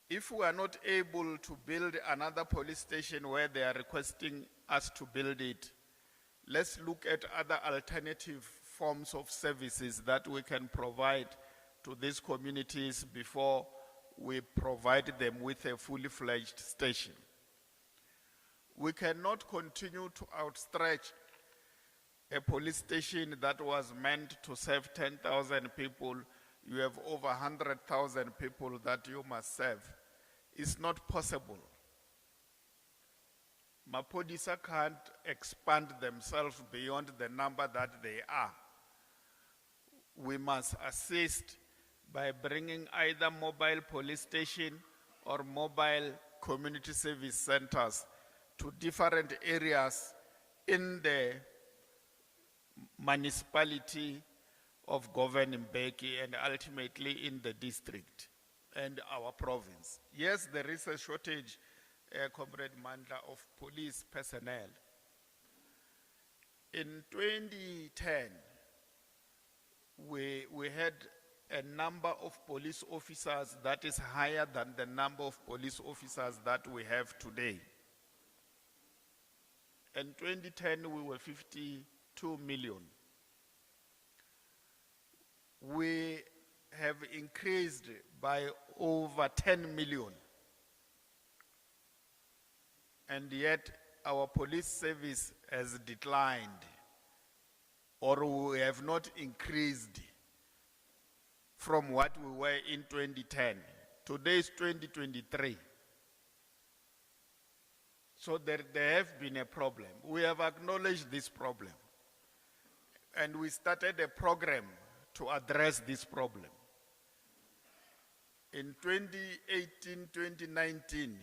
If we are not able to build another police station where they are requesting us to build it, let's look at other alternative forms of services that we can provide to these communities before we provide them with a fully fledged station. We cannot continue to outstretch a police station that was meant to serve 10,000 people. You have over 100,000 people that you must serve. It's not possible. Mapodisa can't expand themselves beyond the number that they are. We must assist by bringing either mobile police station or mobile community service centers to different areas in the municipality of governing Mbeki and ultimately in the district and our province. Yes, there is a shortage, Comrade Mandla, of police personnel. In 2010, we had a number of police officers that is higher than the number of police officers that we have today. In 2010, we were 52 million. We have increased by over 10 million. And yet our police service has declined, or we have not increased from what we were in 2010. Today is 2023. So there have been a problem. We have acknowledged this problem. And we started a program to address this problem. In 2018, 2019,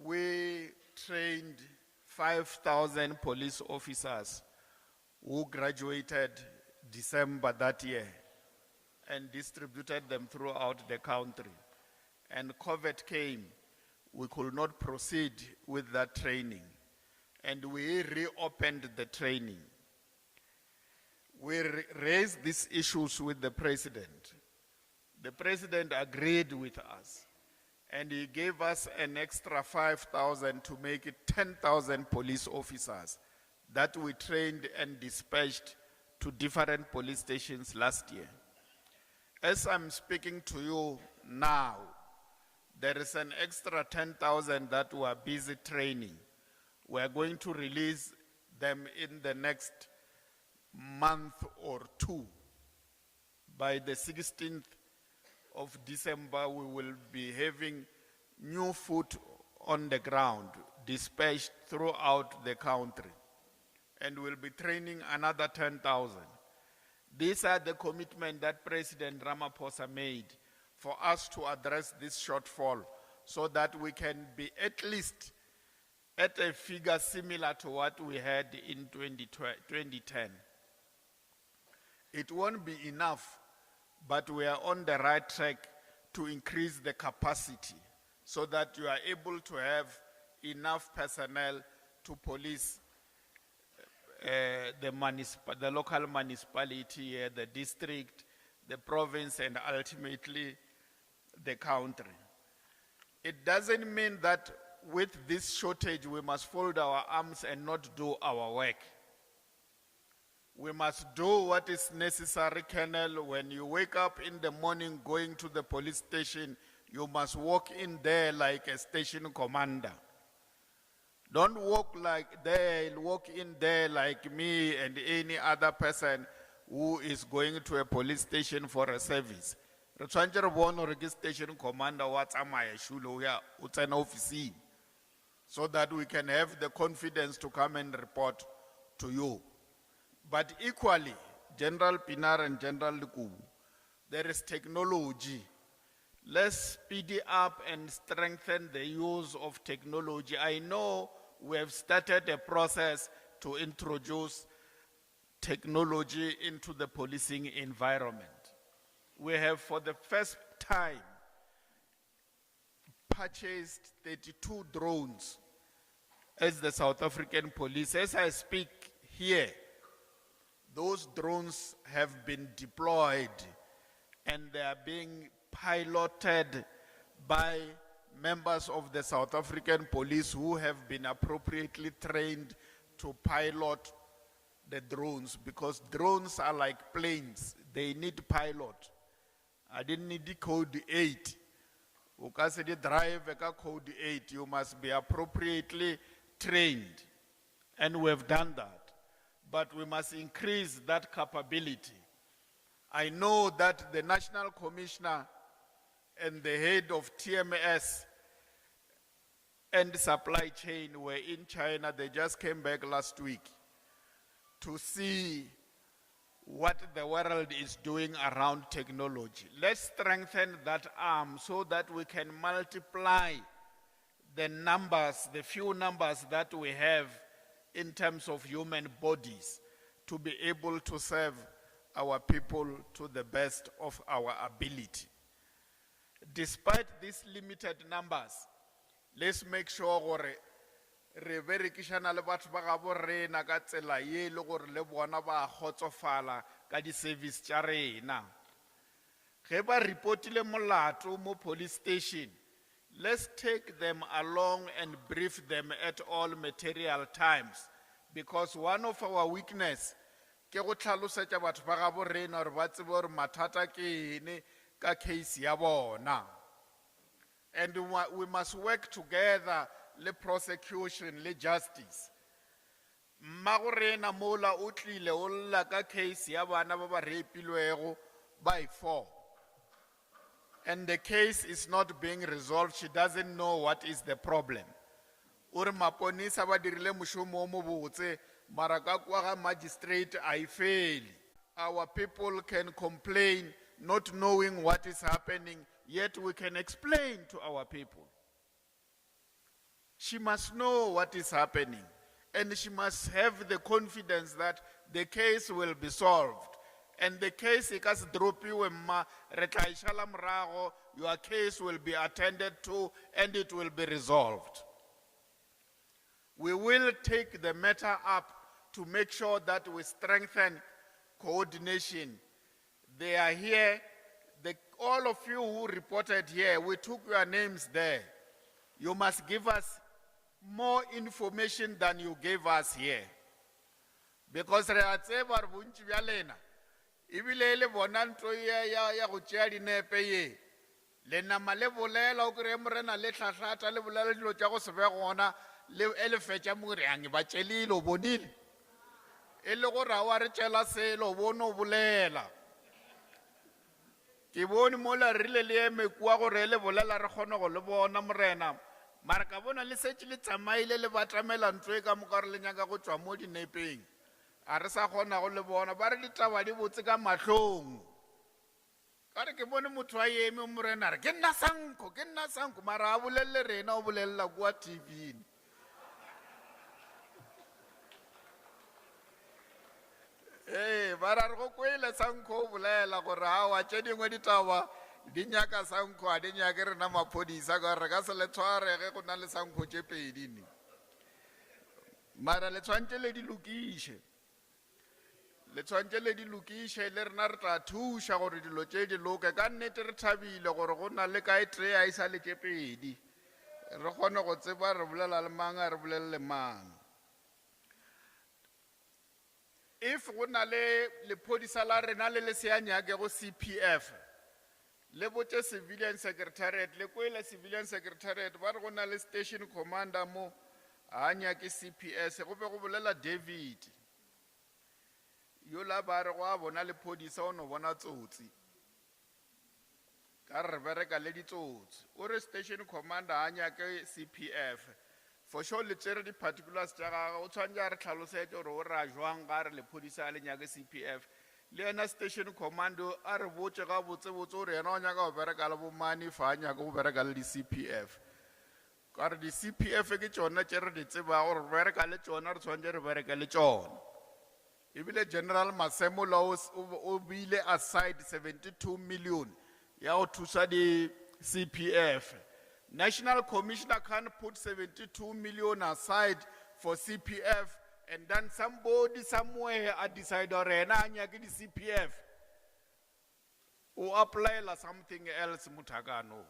we trained 5,000 police officers who graduated December that year and distributed them throughout the country. And COVID came, we could not proceed with that training. And we reopened the training. We raised these issues with the president. The president agreed with us, and he gave us an extra 5,000 to make it 10,000 police officers that we trained and dispatched to different police stations last year. As I'm speaking to you now, there is an extra 10,000 that we are busy training. We are going to release them in the next month or two. By the 16th of December, we will be having new foot on the ground, dispatched throughout the country. And we'll be training another 10,000. These are the commitments that President Ramaphosa made for us to address this shortfall so that we can be at least at a figure similar to what we had in 2010. It won't be enough, but we are on the right track to increase the capacity so that you are able to have enough personnel to police the local municipality, the district, the province, and ultimately the country. It doesn't mean that with this shortage we must fold our arms and not do our work. We must do what is necessary, Colonel. When you wake up in the morning going to the police station, you must walk in there like a station commander. Don't walk in there like me and any other person who is going to a police station for a service. Re tshwantse re bone gore ke station commander wa tsamaya shulo ya o tsena ofising, so that we can have the confidence to come and report to you. But equally, General Pinar and General Lukubu, there is technology. Let's speed it up and strengthen the use of technology. I know we have started a process to introduce technology into the policing environment. We have, for the first time, purchased 32 drones as the South African police. As I speak here, those drones have been deployed and they are being piloted by members of the South African police who have been appropriately trained to pilot the drones, because drones are like planes. They need pilot. I didn't need the code 8. Because the drive a code 8, you must be appropriately trained. And we have done that. But we must increase that capability. I know that the National Commissioner and the head of TMS and supply chain were in China. They just came back last week to see what the world is doing around technology. Let's strengthen that arm so that we can multiply the numbers, the few numbers that we have in terms of human bodies, to be able to serve our people to the best of our ability. Despite these limited numbers, let's make sure gore re berekishana le batho ba gabo rena ka tsela ye le gore le bona ba kgotsofala ka di service tša rena. Ge ba reportile molato mo police station, let's take them along and brief them at all material times, because one of our weakness ke go tlhalosetša batho ba gabo rena gore ba tsebe gore mathata ke ene ka case ya bona. And we must work together, le prosecution, le justice. Mmago rena mola o tlile o lla ka case ya bana ba ba rapilwego by 4. And the case is not being resolved. She doesn't know what is the problem. Uri maponisa ba dirile mushomo o mo botse, mara ka kwa ga magistrate a fail. Our people can complain not knowing what is happening, yet we can explain to our people. She must know what is happening, and she must have the confidence that the case will be solved. And the case ikas drop you ma retlaishala mrago, your case will be attended to and it will be resolved. We will take the matter up to make sure that we strengthen coordination. They are here. All of you who reported here, we took your names there. You must give us more information than you gave us here. Because reatseba bunchi bja lena, ebile le bona ntlo ya go tšea dinepe ye, le nama le bolela o kry morena le tlhatlhata le bolela dilo tša go se be gona, le fetša moreang ba tšelile o bonile. E le gore a wa re tšela selo o bone o bolela. Ke bone mola rile le eme kwa gore le bolela re kgone go le bona morena, mara ka bona le setse le tsamaile le batamela ntlo e ka moka re le nyaka go tšwa mo dinepeng. A re sa kgona go le bona, ba re ditaba di botse ka mahlong. Ka re ke bone motho a eme morena re ke nna sanko, mara a bolelle rena o bolelela kwa TV. Bara re go kwele sanko o bolela gore ha wa tše dingwe ditaba di nyaka sanko a di nyake rena maphodisa ka re ka se le tshware ge go na le sanko tše pedi ni. Mara le tshwantse le di lokiše. Le tshwantse le di lokiše le rena re tla thuša gore dilo tše di loke. Ka nnete re thabile gore go na le kae tee a isa le tše pedi. Re kgone go tseba re bolela le mang a re bolele mang. If go na le lephodisa la rena le se nyake go CPF, le botše civilian secretariat, le kwele civilian secretariat, ba re go na le station commander mo a nyake CPS, go be go bolela David. Yola ba re go a bona lephodisa o no bona tsotsi. Ka re bereka le ditsotsi. O re station commander a nyake CPF. For sure, le tsere di particulars tša gagwe, o tshwantse re tlhalosetse gore o ra jwang ga re lephodisa le nyake CPF. Le yena station commando a re botše ga botsebotse gore yena o nyaka go bereka le bomane fa a nyaka go bereka le di-CPF. Ka re di-CPF ke tšona tše re di tseba gore re bereka le tšona, re tshwantse re bereka le tšona. Ebile General Masemola o beile aside 72 million ya go thuša di-CPF. National Commissioner can't put 72 million aside for CPF and then somebody somewhere decide or the CPF or apply something else mutakano.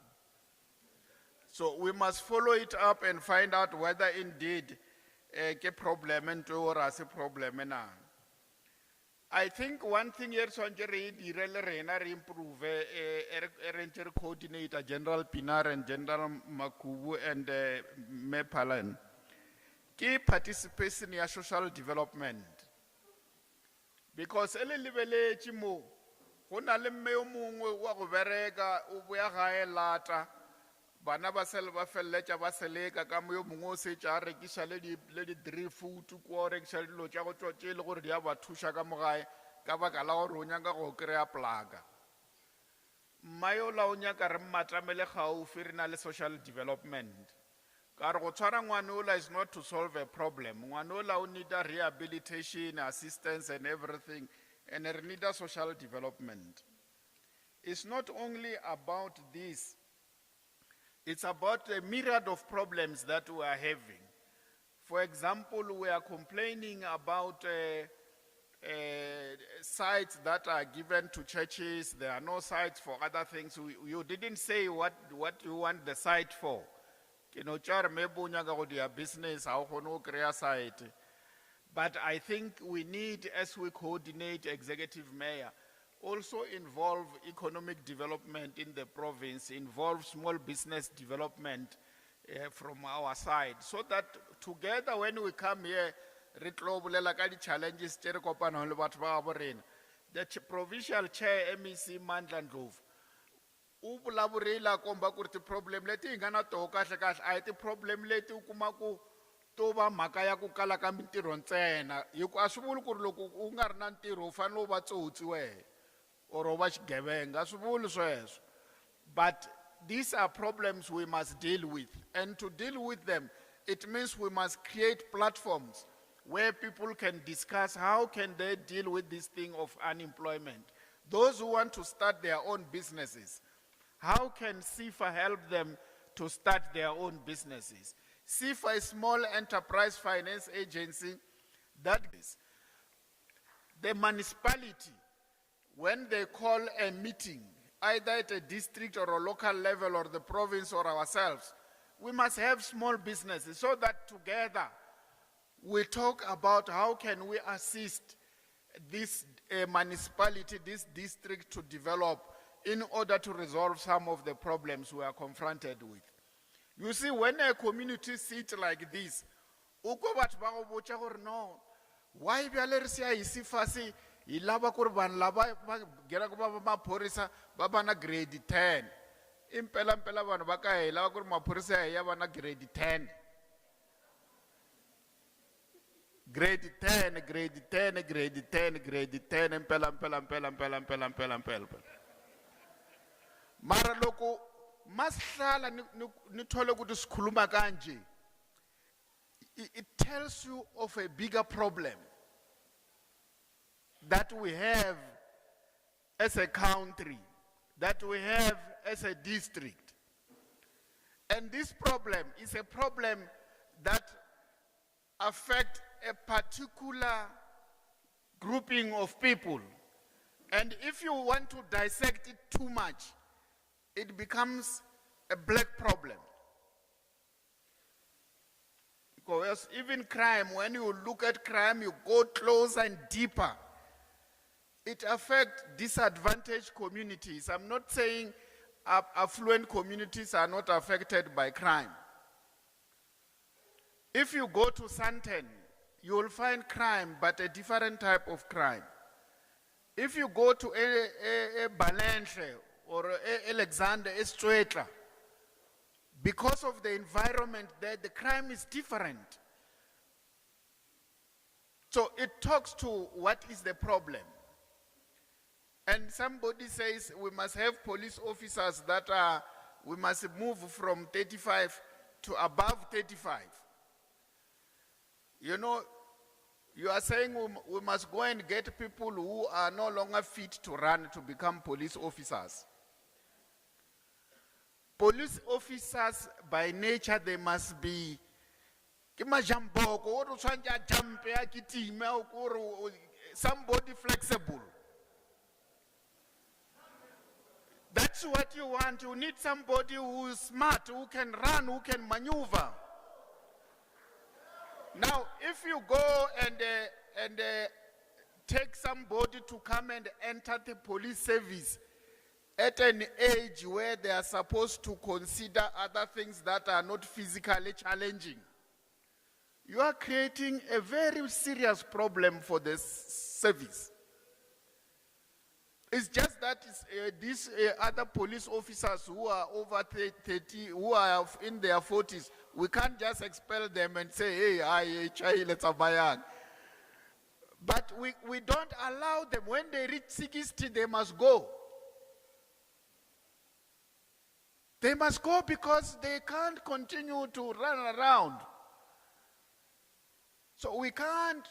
So we must follow it up and find out whether indeed a problem and or as a problem. I think one thing here so improve coordinator General Pinar and General Makubu and Mepalan. Key participation in social development. Because ele livele chimo hona le mmeo mongwe wa go bereka o boya gae lata bana ba sele ba felletša ba seleka ka mo yo mongwe o setša a rekiša le di dry food ko o rekiša dilo tša go tšotše le gore di a ba thuša ka mogae ka baka la gore o nyaka go kry-a plaka. Mmayola o nyaka re mmatamele gaufi re na le social development. Ka re go tshwara ngwanola is not to solve a problem. Ngwanola o need a rehabilitation, assistance and everything. and a leader social development. It's not only about this, it's about a myriad of problems that we are having. For example, we are complaining about sites that are given to churches. There are no sites for other things. You didn't say what you want the site for. You know, their business, how create site. But I think we need, as we coordinate executive mayor, also involve economic development in the province, involve small business development from our side, so that together when we come here, re tlo bolela ka di-challenges tse re kopanang le batho ba bo rena. The provincial chair MEC Mandla Ndlovu u vulavurile a komba ku ri ti-problem leti hi nga na toho kahle kahle a hi ti-problem leti u kuma ku to va mhaka ya ku kala ka mintirho ntsena. A swi vuli ku ri loko u nga ri na ntirho u fanele u va tsotsi wehe or u va xigevenga, a swi vuli sweswo. But these are problems we must deal with, and to deal with them, it means we must create platforms where people can discuss how can they deal with this thing of unemployment. Those who want to start their own businesses, how can SIFA help them to start their own businesses? SIFA is small enterprise finance agency that is the municipality, when they call a meeting, either at a district or a local level or the province or ourselves, we must have small businesses so that together we talk about how can we assist this municipality, this district to develop in order to resolve some of the problems we are confronted with. You see, when a community sits like this, uko batho ba go botša gore no, why bjale re sia isifase ilaba ku ri vanhu lava va gera ku va maphorisa ba bana grade 10. Impela vanhu va ka hina lava ku ri maphorisa ya vana grade 10. Grade 10, grade 10, grade 10, grade 10, impela. Mara loko masala ni thole ku sikhuluma kanje, it tells you of a bigger problem that we have as a country, that we have as a district. And this problem is a problem that affects a particular grouping of people. And if you want to dissect it too much, it becomes a black problem. Because even crime, when you look at crime, you go closer and deeper. It affects disadvantaged communities. I'm not saying affluent communities are not affected by crime. If you go to Santen, you will find crime, but a different type of crime. If you go to eMbalenhle or Alexander Estretla, because of the environment there, the crime is different. So it talks to what is the problem. And somebody says we must have police officers that are, we must move from 35 to above 35. You know, you are saying we must go and get people who are no longer fit to run to become police officers. Police officers, by nature, they must be somebody flexible. That's what you want. You need somebody who is smart, who can run, who can maneuver. Now, if you go and take somebody to come and enter the police service at an age where they are supposed to consider other things that are not physically challenging, you are creating a very serious problem for the service. It's just that these other police officers who are over 30, who are in their 40s, we can't just expel them and say, hey, let's have. But we don't allow them. When they reach 60, they must go. They must go because they can't continue to run around. So we can't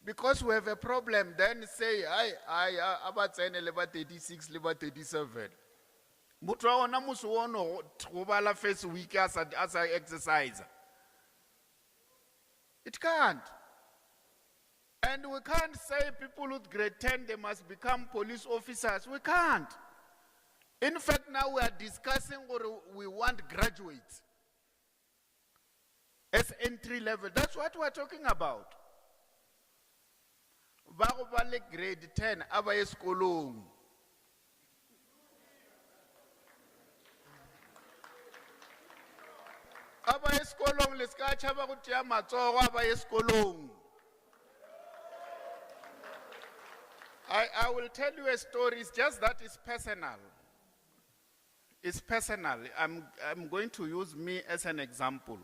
Because we have a problem, then say, about 36, liba 37. Mutwa ona musuono tubala first week as a exercise. It can't. And we can't say people with grade 10, they must become police officers. We can't. In fact, now we are discussing or we want graduates as entry level. That's what we're talking about. Bagobale grade 10, abaye skolong. Abaye skolong, leska chaba kutia matsogo abaye skolong. I will tell you a story, it's just that it's personal. It's personal. I'm going to use me as an example.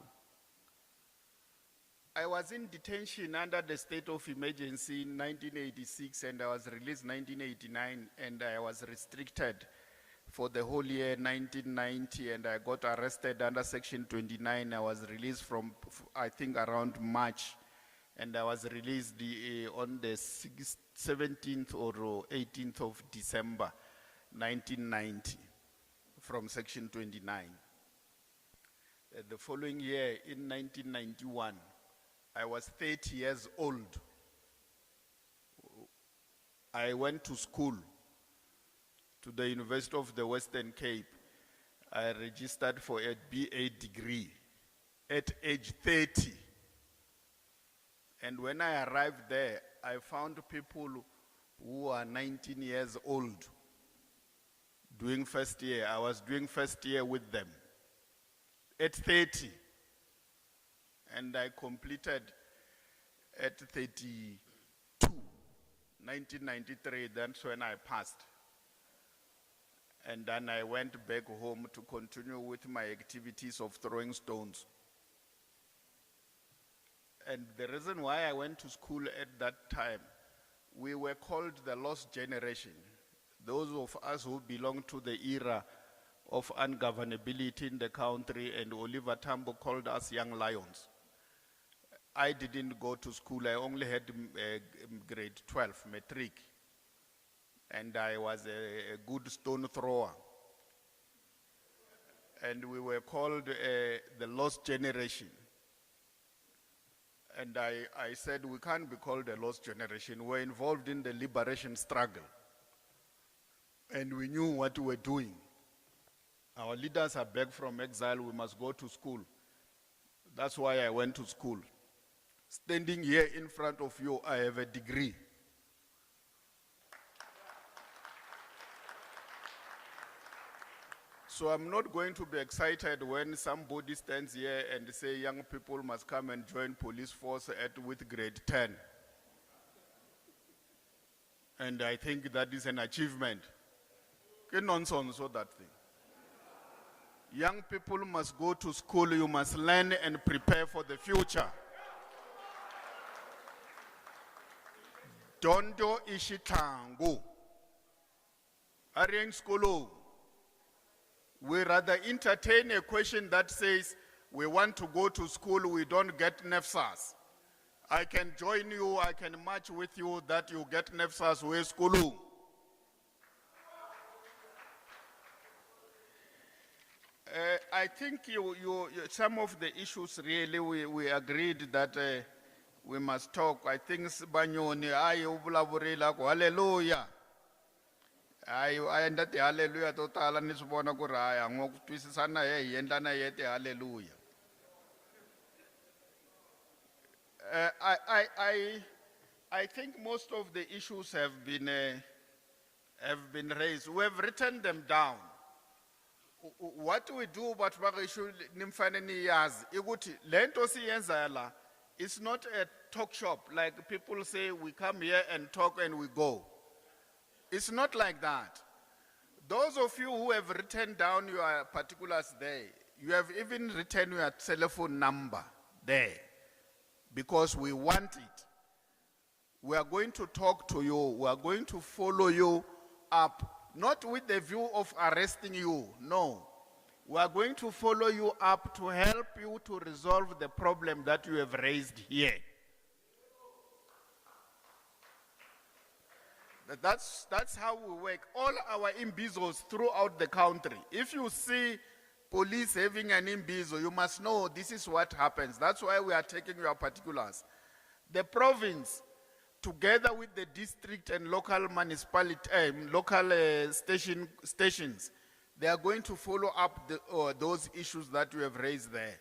I was in detention under the state of emergency in 1986 and I was released in 1989 and I was restricted for the whole year 1990 and I got arrested under section 29. I was released from, I think, around March and I was released on the 17th or 18th of December 1990 from section 29. The following year in 1991, I was 30 years old. I went to school, to the University of the Western Cape. I registered for a BA degree at age 30. And when I arrived there, I found people who are 19 years old doing first year. I was doing first year with them at 30. And I completed at 32, 1993, that's when I passed. And then I went back home to continue with my activities of throwing stones. And the reason why I went to school at that time, we were called the lost generation. Those of us who belong to the era of ungovernability in the country, and Oliver Tambo called us young lions. I didn't go to school. I only had grade 12, matric. And I was a good stone thrower. And we were called the lost generation. And I said, we can't be called a lost generation. We're involved in the liberation struggle. And we knew what we were doing. Our leaders are back from exile. We must go to school. That's why I went to school. Standing here in front of you, I have a degree. So I'm not going to be excited when somebody stands here and say young people must come and join police force with grade 10. And I think that is an achievement. Okay, nonsense, so that thing. Young people must go to school, you must learn and prepare for the future. Dondo ishitango. Arrange skolo. We rather entertain a question that says, we want to go to school, we don't get NEFSAS. I can join you, I can march with you that you get NEFSAS with skulu. I think some of the issues really we agreed that we must talk. I think Banyoni, hallelujah. I end the hallelujah total and nisbona kuraya ngokutwisisana yendana yete hallelujah. I think most of the issues have been raised. We have written them down. What we do, but it's not a talk shop like people say we come here and talk and we go. It's not like that. Those of you who have written down your particulars there, you have even written your telephone number there because we want it. We are going to talk to you. We are going to follow you up. Not with the view of arresting you, no. We are going to follow you up to help you to resolve the problem that you have raised here. That's how we work. All our Imbizos throughout the country. If you see police having an Imbizo, you must know this is what happens. That's why we are taking your particulars. The province, together with the district and local municipality, stations, they are going to follow up those issues that you have raised there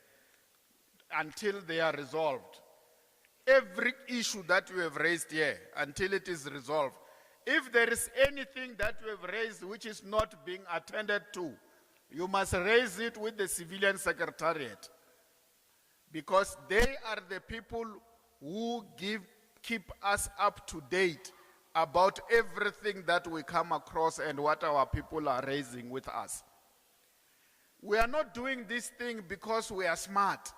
until they are resolved. Every issue that you have raised here, until it is resolved. If there is anything that you have raised which is not being attended to, you must raise it with the civilian secretariat, because they are the people who keep us up to date about everything that we come across and what our people are raising with us. We are not doing this thing because we are smart.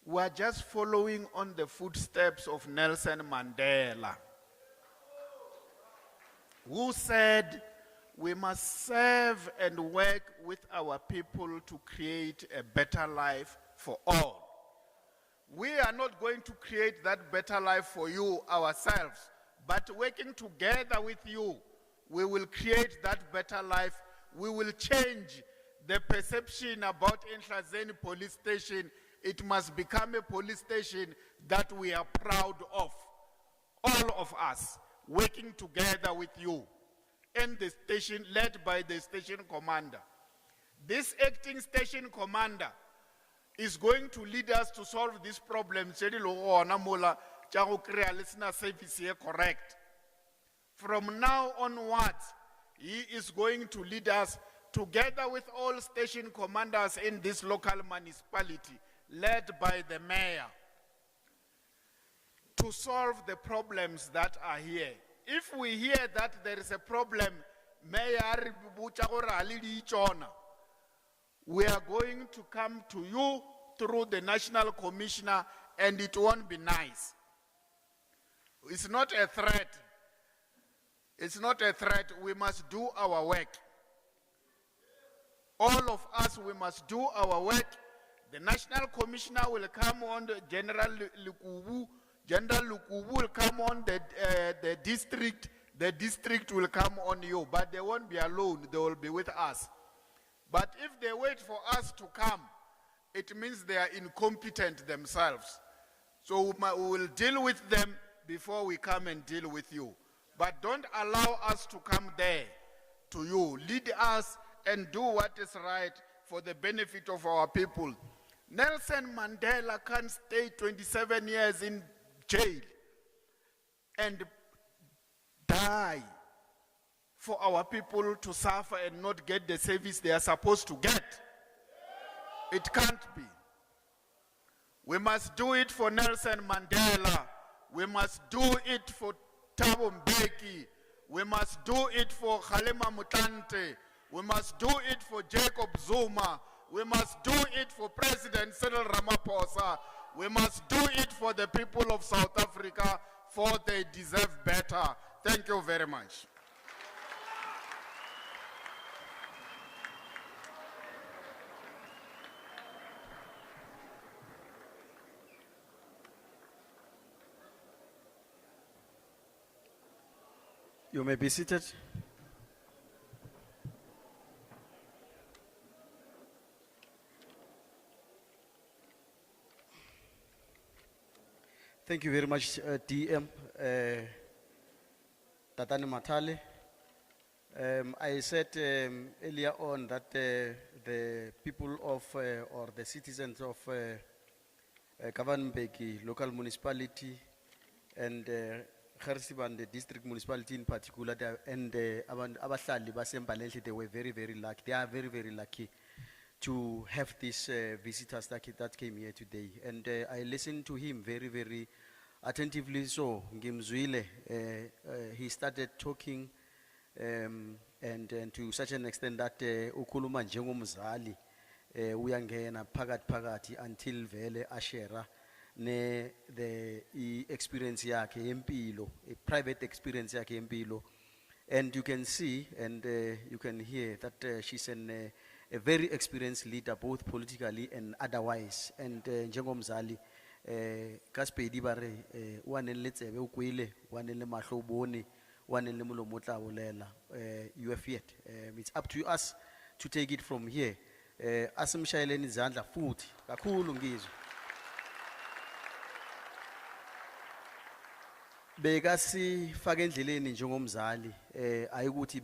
We are just following on the footsteps of Nelson Mandela, who said we must serve and work with our people to create a better life for all. We are not going to create that better life for you ourselves, but working together with you, we will create that better life. We will change the perception about Enhlazeni police station. It must become a police station that we are proud of. All of us working together with you and the station led by the station commander. This acting station commander is going to lead us to solve this problem. Correct. From now onwards, he is going to lead us together with all station commanders in this local municipality, led by the mayor, to solve the problems that are here. If we hear that there is a problem, Mayor, we are going to come to you through the national commissioner, and it won't be nice. It's not a threat. It's not a threat. We must do our work. All of us, we must do our work. The national commissioner will come on, the General Lukubu will come on the district. The district will come on you, but they won't be alone. They will be with us. But if they wait for us to come, it means they are incompetent themselves. So we will deal with them before we come and deal with you. But don't allow us to come there to you. Lead us and do what is right for the benefit of our people. Nelson Mandela can't stay 27 years in jail and die for our people to suffer and not get the service they are supposed to get. It can't be. We must do it for Nelson Mandela. We must do it for Thabo Mbeki. We must do it for Kgalema Motlanthe. We must do it for Jacob Zuma. We must do it for President Cyril Ramaphosa. We must do it for the people of South Africa, for they deserve better. Thank you very much. You may be seated. Thank you very much, DM Tatani Matale. I said earlier on that the people of or the citizens of Kavanbeki local municipality and Gersiban, the district municipality in particular, and Abahlali baseMbalenhle, they were very, very lucky. They are very, very lucky to have these visitors that came here today. And I listened to him very, very attentively. So, Ngimzwile, he started talking and to such an extent that ukuluma njengomzali uyangena phakathi until vele ashera ne the experience yakhe yempilo, a private experience yakhe yempilo. And you can see and you can hear that she's a very experienced leader, both politically and otherwise. And njengomzali Kaspedi bare wanele tsebe ukwile wanele mahlo bone one in Lemulo Motla Wolela, you have yet. It's up to us to take it from here. Asimshayeleni izandla futhi kakhulu ngizwe. Bekasi faka endleleni njengomzali ayikuthi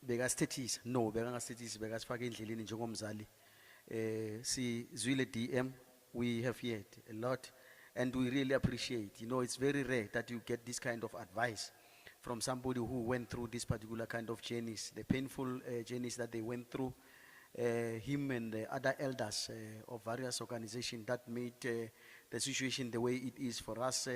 bekasithethisa no bekangasithethisi bekasifaka endleleni njengomzali si zwile DM we have yet a lot and we really appreciate, you know, it's very rare that you get this kind of advice from somebody who went through this particular kind of journeys, the painful journeys that they went through. Him and the other elders of various organizations that made the situation the way it is for us.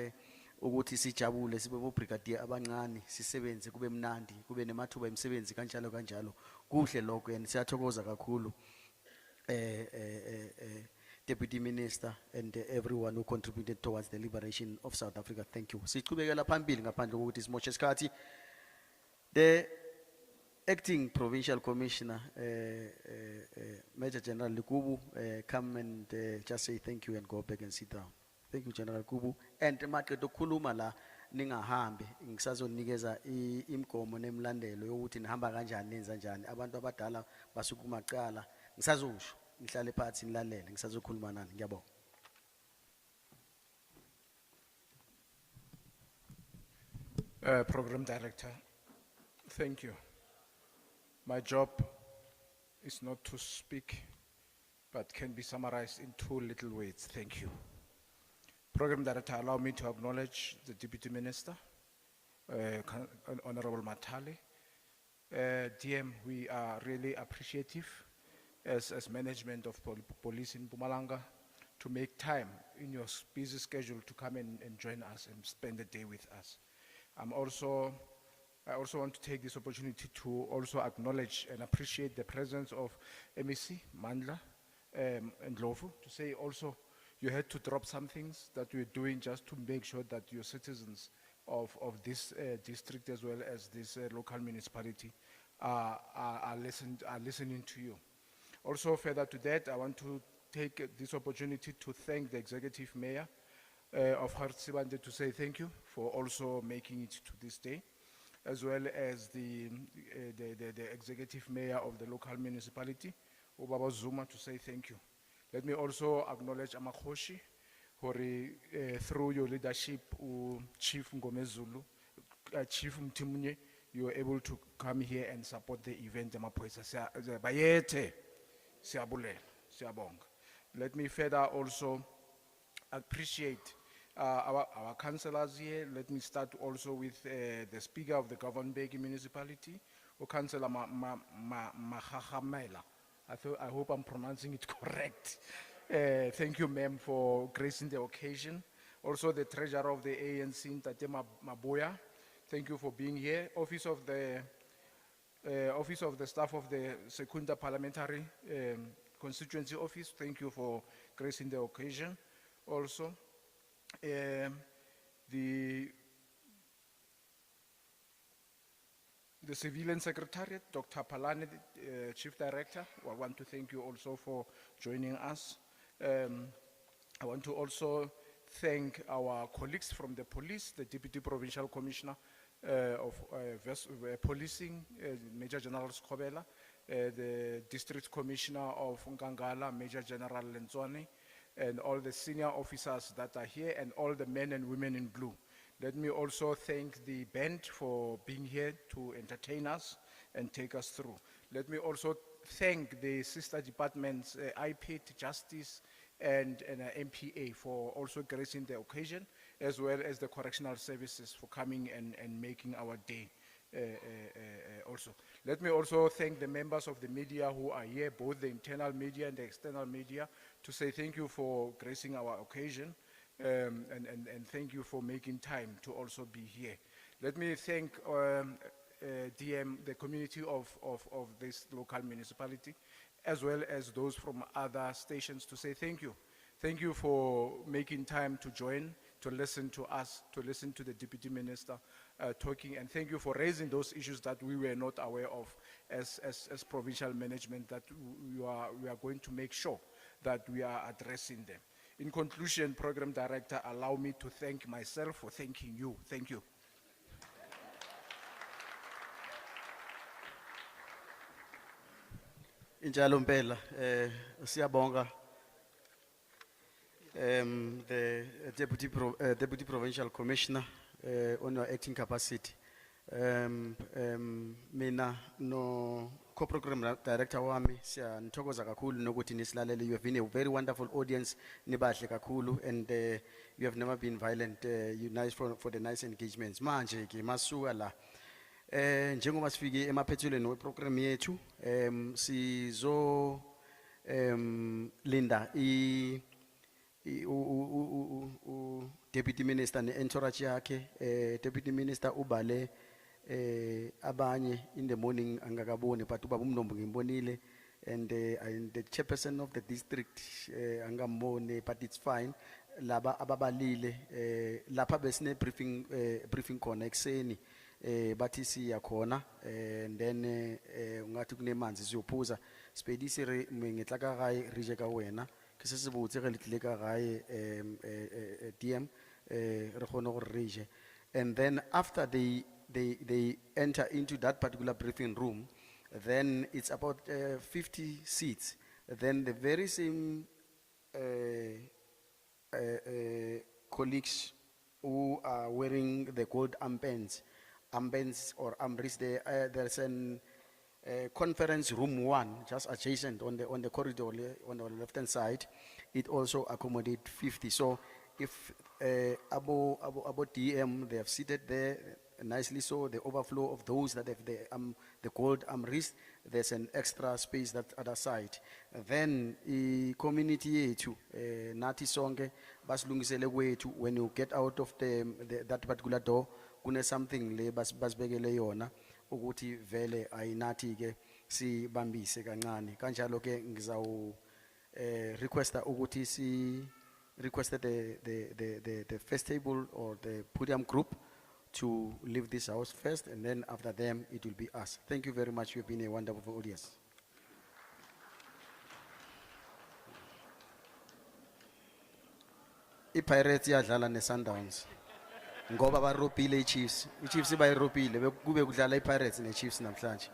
Ukuthi sijabule sibe bobrigadier abancane sisebenze kube mnandi kube nemathuba emisebenzi kanjalo kanjalo kuhle lokho and siyathokoza kakhulu Deputy Minister and everyone who contributed towards the liberation of South Africa. Thank you. Sichubekela phambili ngaphandle kokuthi simoshe isikhathi. The Acting Provincial Commissioner, Major General Likubu, come and just say thank you and go back and sit down. Thank you, General Kubu. And maqedwe ukukhuluma la ningahambi ngisazonikeza imgomo nemlandelo yokuthi nihamba kanjani nenza njani abantu abadala basukuma qala ngisazosho nihlale phansi nilalele ngisazokhuluma nani ngiyabonga. Program Director, thank you. My job is not to speak, but can be summarized in 2 little words. Thank you. Program Director, allow me to acknowledge the Deputy Minister, Honorable Matali. DM, we are really appreciative as management of police in Mpumalanga to make time in your busy schedule to come and join us and spend the day with us. I also want to take this opportunity to also acknowledge and appreciate the presence of MEC, Mandla, and Lofu, to say also you had to drop some things that we're doing just to make sure that your citizens of this district as well as this local municipality are listening to you. Also further to that, I want to take this opportunity to thank the Executive Mayor of Hartsibande to say thank you for also making it to this day, as well as the Executive Mayor of the local municipality, Ubaba Zuma, to say thank you. Let me also acknowledge Amakhoshi, through your leadership, Chief Ngomezulu, Chief Mtimunye, you were able to come here and support the event. Let me further also appreciate our councillors here. Let me start also with the Speaker of the Government Municipality, Councillor Mahahamela. I hope I'm pronouncing it correct. Thank you, ma'am, for gracing the occasion. Also, the Treasurer of the ANC, Ntate Maboya, thank you for being here. Office of the Staff of the Secunda Parliamentary Constituency Office, thank you for gracing the occasion. Also, the Civilian Secretariat, Dr. Palane, Chief Director, I want to thank you also for joining us. I want to also thank our colleagues from the police, the Deputy Provincial Commissioner of Policing, Major General Skobela, the District Commissioner of Nkangala, Major General Lenzoni, and all the senior officers that are here, and all the men and women in blue. Let me also thank the band for being here to entertain us and take us through. Let me also thank the sister departments, IPIT, Justice, and MPA for also gracing the occasion, as well as the correctional services for coming and making our day also. Let me also thank the members of the media who are here, both the internal media and the external media, to say thank you for gracing our occasion. And thank you for making time to also be here. Let me thank DM, the community of this local municipality, as well as those from other stations, to say thank you. Thank you for making time to join, to listen to us, to listen to the Deputy Minister talking, and thank you for raising those issues that we were not aware of as provincial management, that we are going to make sure that we are addressing them. In conclusion, Program Director, allow me to thank myself for thanking you. Thank you. Injalo mpela, siyabonga. The Deputy Provincial Commissioner, on your acting capacity. Mina no co-program director wami, siya ntokoza kakhulu nokuthi nisilalele. You have been a very wonderful audience, nibahle kakhulu, and you have never been violent. You nice for the nice engagements. Manje ke masuka la. Njengoba sifike emaphethelweni weprogram yethu, sizo linda Deputy Minister ne entourage yakhe. Deputy Minister ubale abanye in the morning angakaboni, but ubaba uMnombo ngimbonile, and the chairperson of the district angambone, but it's fine. Laba ababalile lapha besine briefing khona ekseni, bathi siya khona, and then ungathi kunemanzi siyophuza spedisi re ngitla ka gae re je ka wena ke se se botse ge le tlile ka gae DM re khone go re je. And then after they enter into that particular briefing room, then it's about 50 seats. Then the very same colleagues who are wearing the gold armbands or armrests, there's an conference room 1 just adjacent on the corridor on the left hand side. It also accommodates 50. So if abo DM, they have seated there nicely, so the overflow of those that have the gold armrest, there's an extra space that other side. Then community yethu nathi sonke basilungisele kwethu, when you get out of that particular door kune something le basibekele yona ukuthi vele ayinathi ke sibambise kancane. Kanjalo ke ngizawu requesta ukuthi si requested the first table or the podium group to leave this house first, and then after them it will be us. Thank you very much. You've been a wonderful audience. iPirates yadlala neSundowns ngoba baropile iChiefs. iChiefs bayiropile kube kudlala iPirates neChiefs namhlanje.